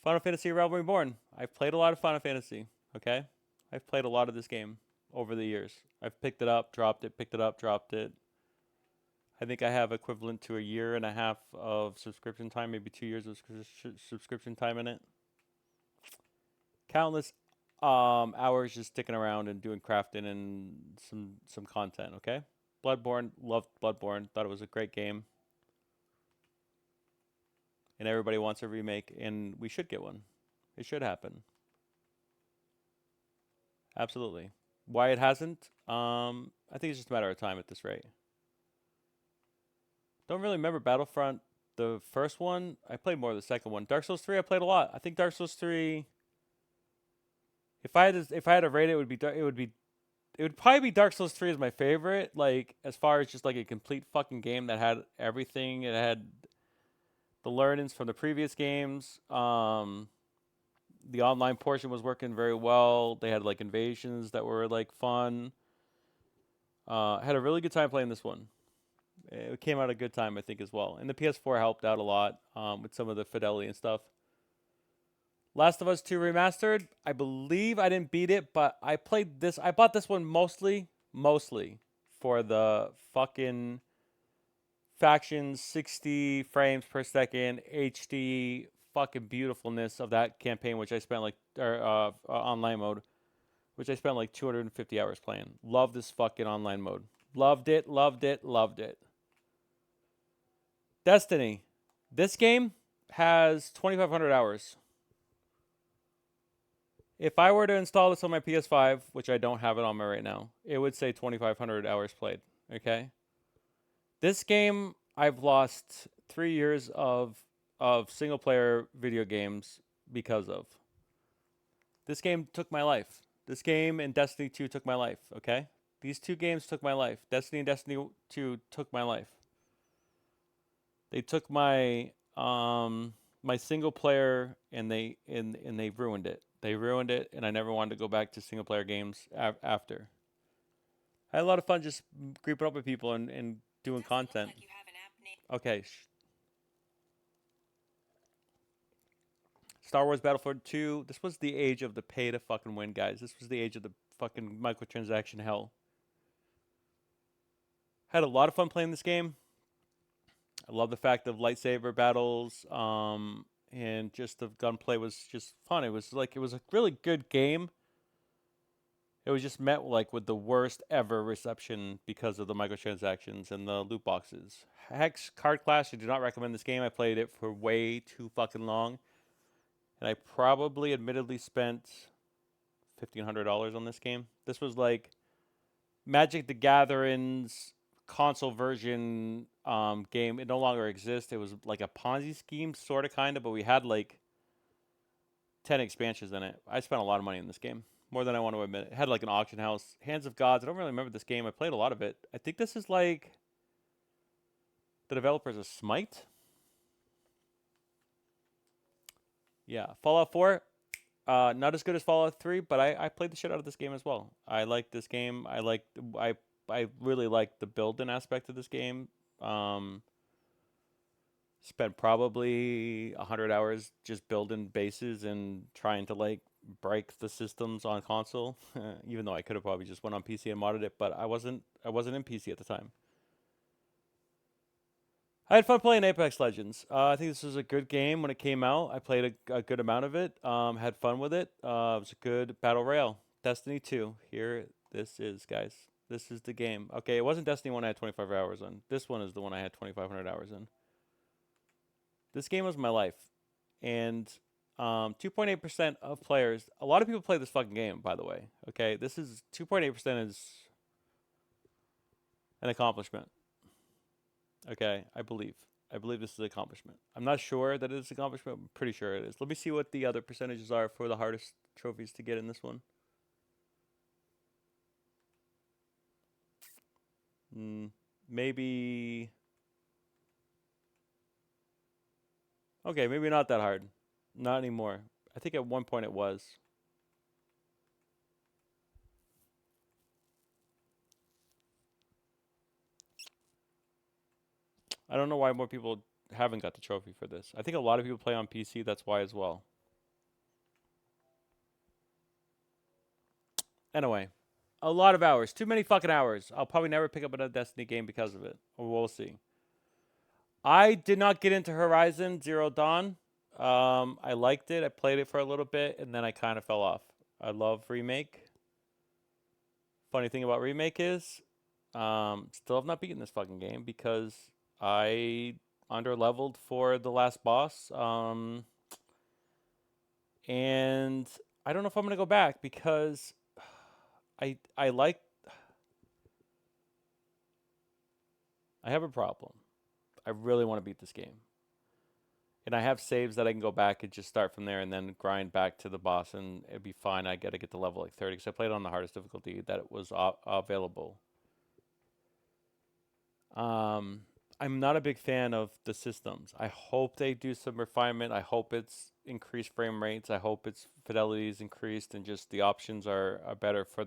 Final Fantasy Realm Reborn. I've played a lot of Final Fantasy. Okay, I've played a lot of this game over the years. I've picked it up, dropped it, picked it up, dropped it. I think I have equivalent to a year and a half of subscription time, maybe 2 years of subscription time in it. Countless hours just sticking around and doing crafting and some content. Okay, Bloodborne, loved Bloodborne. Thought it was a great game, and everybody wants a remake, and we should get one. It should happen. Absolutely. Why it hasn't? I think it's just a matter of time at this rate. Don't really remember Battlefront, the first one. I played more of the second one. Dark Souls 3, I played a lot. I think Dark Souls 3. If I had to rate it, it would probably be Dark Souls 3 as my favorite. Like as far as just like a complete fucking game that had everything. It had the learnings from the previous games. The online portion was working very well. They had like invasions that were like fun. I had a really good time playing this one. It came out a good time, I think, as well. And the PS4 helped out a lot with some of the fidelity and stuff. Last of Us 2 Remastered. I believe I didn't beat it, but I played this. I bought this one mostly for the fucking factions, 60 frames per second, HD fucking beautifulness of that campaign, which I spent like, or online mode, which I spent like 250 hours playing. Love this fucking online mode. Loved it, loved it, loved it. Destiny. This game has 2,500 hours. If I were to install this on my PS5, which I don't have it on me right now, it would say 2,500 hours played. Okay? This game, I've lost 3 years of single player video games because of. This game took my life. This game and Destiny 2 took my life. Okay? These two games took my life. Destiny and Destiny 2 took my life. They took my single player and they ruined it. They ruined it, and I never wanted to go back to single player games after. I had a lot of fun just creeping up with people and doing content. Okay. Star Wars Battlefront 2. This was the age of the pay to fucking win, guys. This was the age of the fucking microtransaction hell. Had a lot of fun playing this game. I love the fact of lightsaber battles, and just the gunplay was just fun. It was a really good game. It was just met like with the worst ever reception because of the microtransactions and the loot boxes. Hex Card Clash, I do not recommend this game. I played it for way too fucking long, and I probably admittedly spent $1,500 on this game. This was like Magic the Gathering's console version game. It no longer exists. It was like a Ponzi scheme, sort of, kind of, but we had like 10 expansions in it. I spent a lot of money in this game, more than I want to admit. It had like an auction house. Hands of Gods. I don't really remember this game. I played a lot of it. I think this is like the developers of Smite. Yeah, Fallout 4. Not as good as Fallout 3, but I played the shit out of this game as well. I like this game. I really like the building aspect of this game. Spent probably 100 hours just building bases and trying to like break the systems on console. Even though I could have probably just went on PC and modded it, but I wasn't in PC at the time. I had fun playing Apex Legends. I think this was a good game when it came out. I played a good amount of it. Had fun with it. It was a good battle royale. Destiny 2. Here, this is, guys. This is the game. Okay, it wasn't Destiny 1 I had 25 hours on. This one is the one I had 2,500 hours in. This game was my life. And 2.8% of players, a lot of people play this fucking game, by the way. Okay, this is 2.8% is an accomplishment. Okay, I believe. I believe this is an accomplishment. I'm not sure that it is an accomplishment. I'm pretty sure it is. Let me see what the other percentages are for the hardest trophies to get in this one. Maybe. Okay, maybe not that hard. Not anymore. I think at one point it was. I don't know why more people haven't got the trophy for this. I think a lot of people play on PC. That's why as well. Anyway, a lot of hours. Too many fucking hours. I'll probably never pick up another Destiny game because of it. Or we'll see. I did not get into Horizon Zero Dawn. I liked it. I played it for a little bit, and then I kind of fell off. I love Remake. Funny thing about Remake is, still have not beaten this fucking game because I under leveled for the last boss. And I don't know if I'm gonna go back because I like I have a problem. I really want to beat this game. And I have saves that I can go back and just start from there and then grind back to the boss and it'd be fine. I gotta get to level like 30 because I played on the hardest difficulty that it was available. I'm not a big fan of the systems. I hope they do some refinement. I hope it's increased frame rates. I hope its fidelity is increased and just the options are better for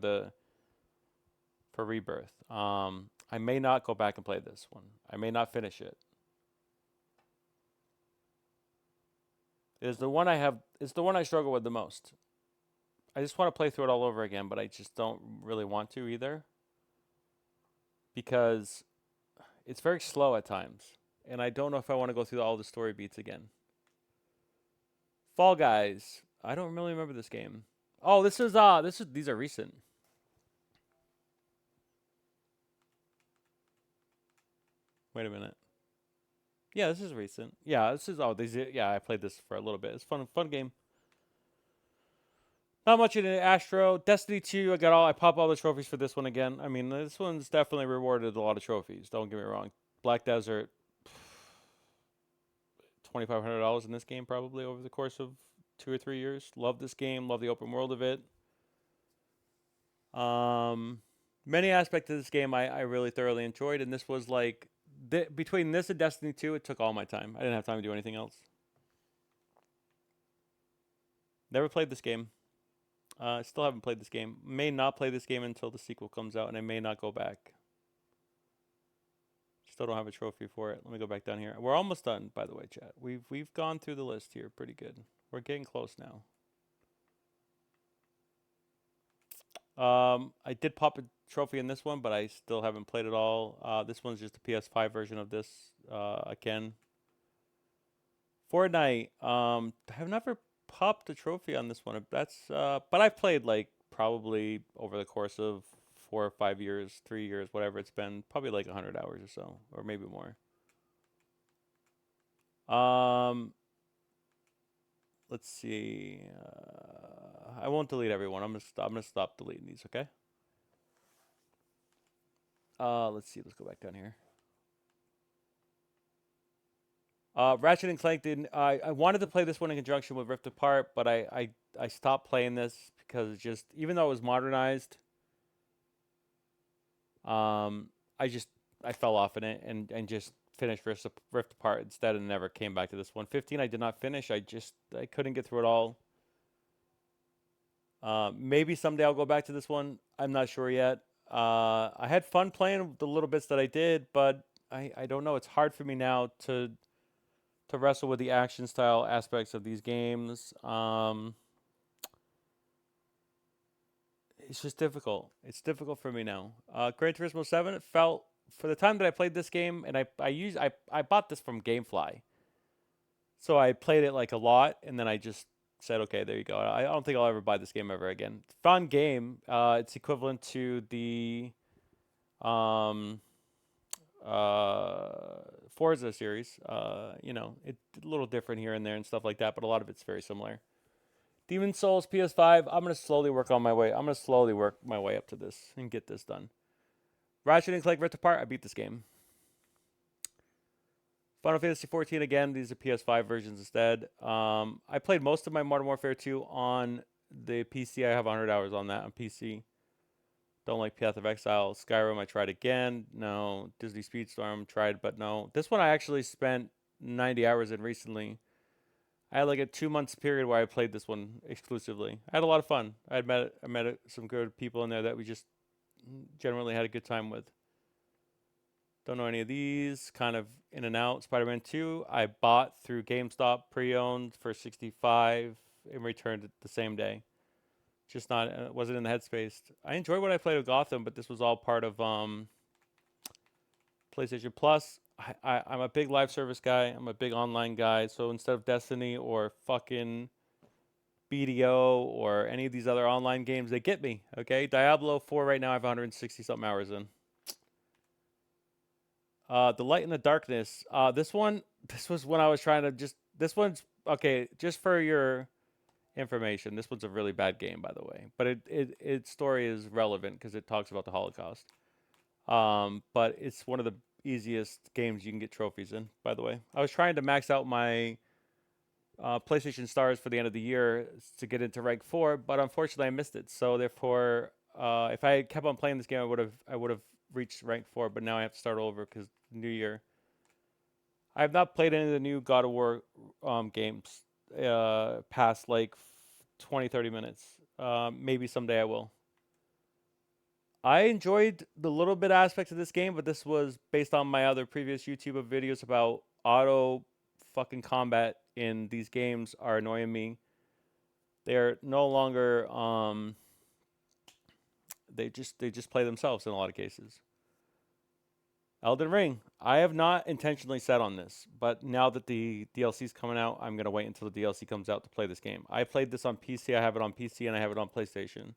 Rebirth. I may not go back and play this one. I may not finish it. It is the one I have. It's the one I struggle with the most. I just want to play through it all over again, but I just don't really want to either because it's very slow at times, and I don't know if I want to go through all the story beats again. Fall Guys. I don't really remember this game. Oh, these are recent. Wait a minute. Yeah, this is recent. Yeah, this is yeah, I played this for a little bit. It's fun game. Not much in it. Astro, Destiny 2, I pop all the trophies for this one again. I mean, this one's definitely rewarded a lot of trophies. Don't get me wrong. Black Desert, $2,500 in this game probably over the course of 2 or 3 years. Love this game. Love the open world of it. Many aspects of this game I really thoroughly enjoyed, and this was like between this and Destiny 2, it took all my time. I didn't have time to do anything else. Never played this game. Still haven't played this game. May not play this game until the sequel comes out, and I may not go back. Still don't have a trophy for it. Let me go back down here. We're almost done, by the way, chat. We've gone through the list here pretty good. We're getting close now. I did pop a trophy in this one, but I still haven't played it all. This one's just a PS5 version of this. Again, Fortnite. I have never popped a trophy on this one. But I've played like probably over the course of 4 or 5 years, 3 years, whatever it's been, probably like 100 hours or so, or maybe more. Let's see. I won't delete everyone. I'm gonna stop deleting these. Okay. Let's see. Let's go back down here. Ratchet and Clank didn't. I wanted to play this one in conjunction with Rift Apart, but I stopped playing this because it just, even though it was modernized, I fell off in it and just finished Rift Apart instead and never came back to this one. 15 I did not finish. I couldn't get through it all. Maybe someday I'll go back to this one. I'm not sure yet. I had fun playing the little bits that I did, but I don't know. It's hard for me now to wrestle with the action style aspects of these games. It's just difficult. It's difficult for me now. Gran Turismo 7, it felt, for the time that I played this game, and I bought this from GameFly. So I played it like a lot, and then I just said, okay, there you go. I don't think I'll ever buy this game ever again. Fun game. It's equivalent to the Forza series. It's a little different here and there and stuff like that, but a lot of it's very similar. Demon Souls PS5. I'm gonna slowly work my way up to this and get this done. Ratchet and Clank Rift Apart. I beat this game. Final Fantasy 14 again. These are PS5 versions instead. I played most of my Modern Warfare 2 on the PC. I have 100 hours on that on PC. Don't like Path of Exile. Skyrim, I tried again. No. Disney Speedstorm, tried, but no. This one I actually spent 90 hours in recently. I had like a 2 months period where I played this one exclusively. I had a lot of fun. I met some good people in there that we just generally had a good time with. Don't know any of these. Kind of in and out. Spider-Man 2, I bought through GameStop pre-owned for 65 and returned it the same day. Just not wasn't in the headspace. I enjoyed what I played with Gotham, but this was all part of PlayStation Plus. I'm a big live service guy. I'm a big online guy. So instead of Destiny or fucking BDO or any of these other online games, they get me. Okay, Diablo 4 right now I have 160 something hours in. The Light in the Darkness. This one, this was when I was trying to just. This one's okay. Just for your information, this one's a really bad game, by the way. But its story is relevant because it talks about the Holocaust. But it's one of the easiest games you can get trophies in. By the way, I was trying to max out my PlayStation Stars for the end of the year to get into rank 4, but unfortunately I missed it. So therefore, if I had kept on playing this game, I would have reached rank 4. But now I have to start over because New Year. I have not played any of the new God of War games past like 20, 30 minutes. Maybe someday I will. I enjoyed the little bit aspects of this game, but this was based on my other previous YouTube videos about auto fucking combat in these games are annoying me. They're no longer they just play themselves in a lot of cases. Elden Ring. I have not intentionally set on this, but now that the DLC is coming out, I'm gonna wait until the DLC comes out to play this game. I played this on PC. I have it on PC and I have it on PlayStation.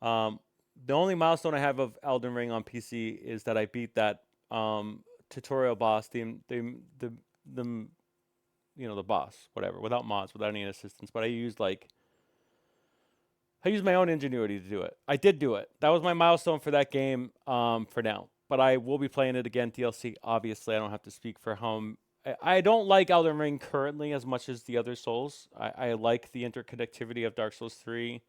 Um, the only milestone I have of Elden Ring on PC is that I beat that tutorial boss, the the boss, whatever, without mods, without any assistance. But I used my own ingenuity to do it. I did do it. That was my milestone for that game for now. But I will be playing it again DLC. Obviously, I don't have to speak for how. I don't like Elden Ring currently as much as the other Souls. I like the interconnectivity of Dark Souls 3,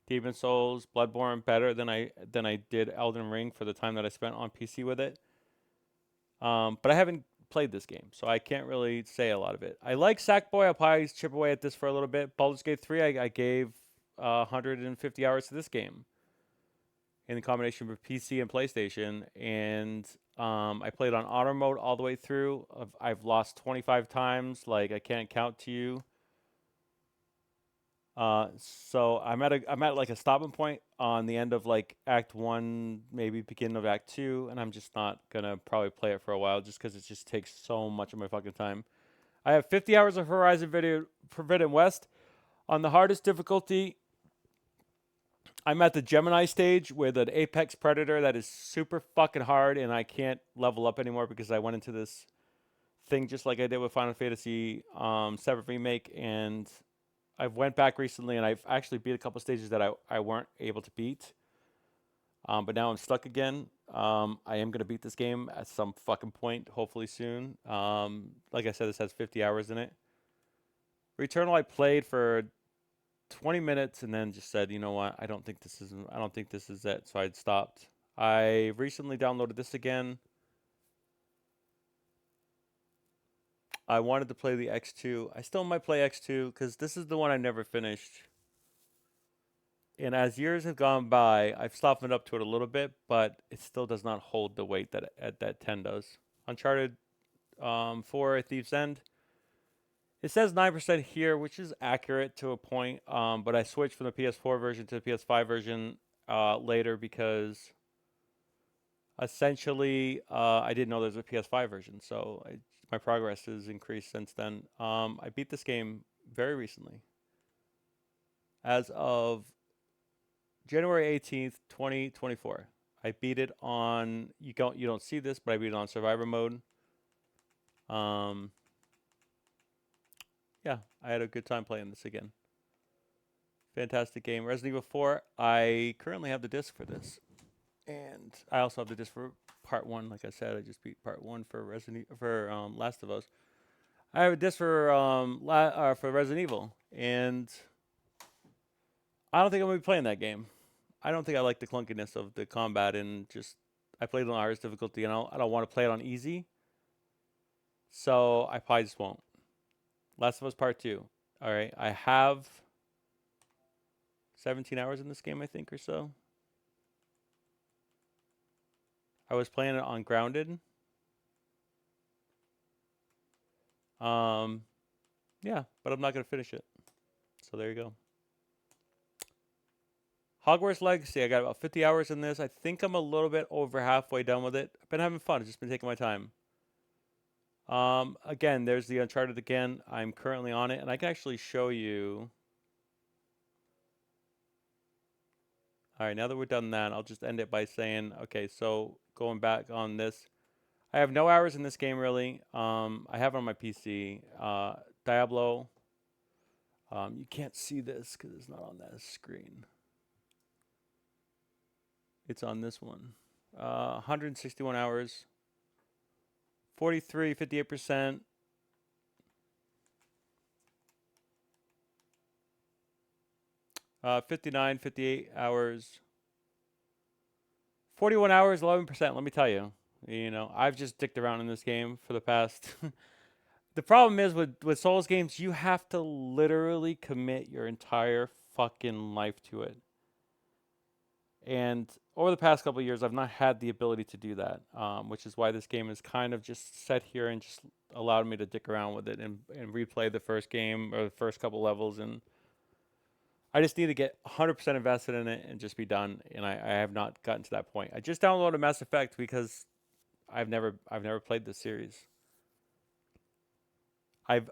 Demon Souls, Bloodborne better than I did Elden Ring for the time that I spent on PC with it. But I haven't played this game, so I can't really say a lot of it. I like Sackboy. I'll probably chip away at this for a little bit. Baldur's Gate 3, I gave 150 hours to this game in the combination with PC and PlayStation, and I played on auto mode all the way through. I've lost 25 times, like I can't count to you. So I'm at like a stopping point on the end of like Act 1, maybe beginning of Act 2, and I'm just not gonna probably play it for a while just because it just takes so much of my fucking time. I have 50 hours of Horizon Forbidden West on the hardest difficulty. I'm at the Gemini stage with an Apex Predator that is super fucking hard, and I can't level up anymore because I went into this thing just like I did with Final Fantasy 7 Remake, and I went back recently and I've actually beat a couple stages that I weren't able to beat. But now I'm stuck again. I am gonna beat this game at some fucking point, hopefully soon. Like I said, this has 50 hours in it. Returnal I played for 20 minutes and then just said, you know what, I don't think this is it. So I'd stopped. I recently downloaded this again. I wanted to play the X2. I still might play X2 because this is the one I never finished. And as years have gone by, I've softened up to it a little bit, but it still does not hold the weight that 10 does. Uncharted 4 Thief's End. It says 9% here, which is accurate to a point, but I switched from the PS4 version to the PS5 version later because essentially I didn't know there was a PS5 version, so my progress has increased since then. I beat this game very recently. As of January 18th, 2024. I beat it on you don't see this, but I beat it on survivor mode. Um yeah, I had a good time playing this again. Fantastic game. Resident Evil 4, I currently have the disc for this. And I also have the disc for part 1. Like I said, I just beat part 1 for Last of Us. I have a disc for Resident Evil, and I don't think I'm going to be playing that game. I don't think I like the clunkiness of the combat, and just I played it on hardest difficulty, and I don't want to play it on easy. So I probably just won't. Last of Us Part 2. All right, I have 17 hours in this game, I think, or so. I was playing it on Grounded. Yeah, but I'm not gonna finish it. So there you go. Hogwarts Legacy. I got about 50 hours in this. I think I'm a little bit over halfway done with it. I've been having fun. I've just been taking my time. Again, there's the Uncharted again. I'm currently on it, and I can actually show you. All right, now that we're done that, I'll just end it by saying, okay, so going back on this, I have no hours in this game really. I have it on my PC. Diablo. You can't see this because it's not on that screen. It's on this one. 161 hours. 43, 58%. 59, 58 hours. 41 hours, 11%. Let me tell you. You know, I've just dicked around in this game for the past. The problem is with Souls games, you have to literally commit your entire fucking life to it. And over the past couple of years, I've not had the ability to do that, which is why this game is kind of just set here and just allowed me to dick around with it and replay the first game or the first couple levels. And I just need to get 100% invested in it and just be done. And I have not gotten to that point. I just downloaded Mass Effect because I've never played this series.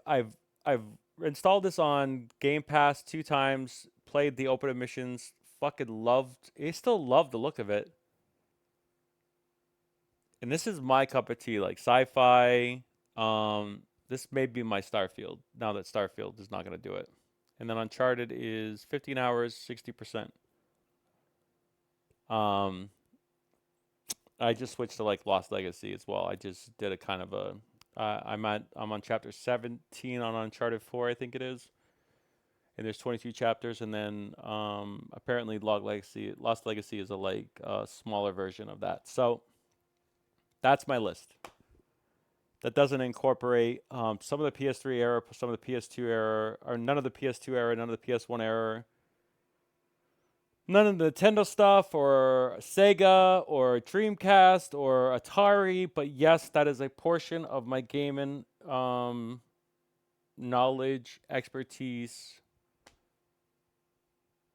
I've installed this on Game Pass 2 times, played the open missions, fucking loved. I still love the look of it. And this is my cup of tea, like sci-fi. This may be my Starfield. Now that Starfield is not going to do it, and then Uncharted is 15 hours, 60%. Um, I just switched to like Lost Legacy as well. I just did a kind of a. I'm on chapter 17 on Uncharted 4, I think it is, and there's 22 chapters, and then apparently Lost Legacy is a like smaller version of that. So that's my list. That doesn't incorporate some of the PS3 era, some of the PS2 era, or none of the PS2 era, none of the PS1 era, none of the Nintendo stuff, or Sega, or Dreamcast, or Atari. But yes, that is a portion of my gaming knowledge, expertise.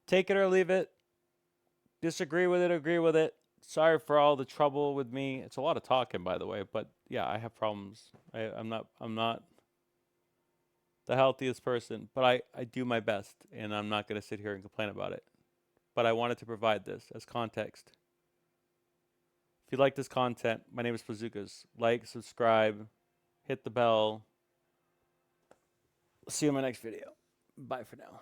Take it or leave it. Disagree with it, agree with it. Sorry for all the trouble with me. It's a lot of talking, by the way, but yeah, I have problems. I'm not the healthiest person, but I do my best, and I'm not going to sit here and complain about it. But I wanted to provide this as context. If you like this content, my name is Bazookas. Like, subscribe, hit the bell. See you in my next video. Bye for now.